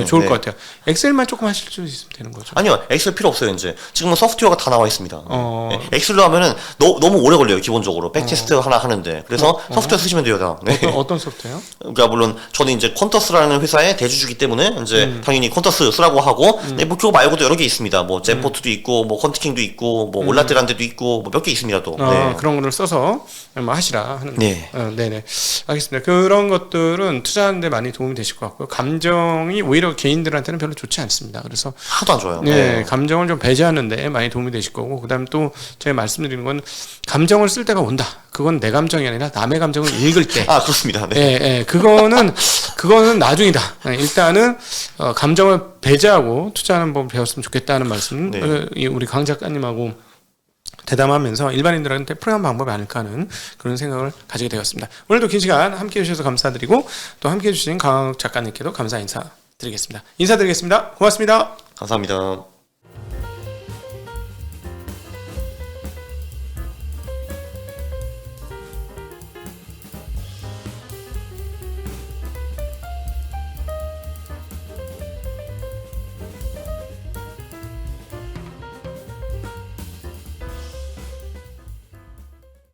좋을 네. 것 같아요. 엑셀만 조금 하실 수 있으면 되는 거죠. 아니요, 엑셀 필요 없어요. 이제 지금은 소프트웨어가 다 나와 있습니다. 어. 엑셀로 하면은 너무 오래 걸려요. 기본적으로 백테스트 하나 하는데. 그래서 소프트웨어 쓰시면 돼요, 다. 네. 어떤 소프트웨어? 그러니까 물론 저는 이제 퀀터스라는 회사의 대주주기 때문에 이제 당연히 퀀터스 쓰라고 하고, 네, 뭐 그거 말고도 여러 개 있습니다. 뭐 젠포트도 있고, 뭐 컨티킹도 있고, 뭐 올라테란데도 있고, 뭐 몇 개 있습니다 또. 네. 그런 거를 써서 뭐 하시라 하는. 네. 네네. 알겠습니다. 그런 것들은 투자하는데 많이 도움이 되실 것 같고요. 감정이 오히려 개인들한테는 별로 좋지 않습니다. 그래서 하도 안 좋아요. 네, 감정을 좀 배제하는데 많이 도움이 되실 거고, 그다음 또 제가 말씀드리는 건 감정을 쓸 때가 온다. 그건 내 감정이 아니라 남의 감정을 읽을 때. 아, 그렇습니다. 네. 그거는 나중이다. 일단은 감정을 배제하고 투자하는 법을 배웠으면 좋겠다는 말씀. 네. 우리 강 작가님하고 대담하면서 일반인들한테 풀어한 방법이 아닐까 하는 그런 생각을 가지게 되었습니다. 오늘도 긴 시간 함께 해주셔서 감사드리고 또 함께 해주신 강 작가님께도 감사 인사드리겠습니다. 인사드리겠습니다. 고맙습니다. 감사합니다.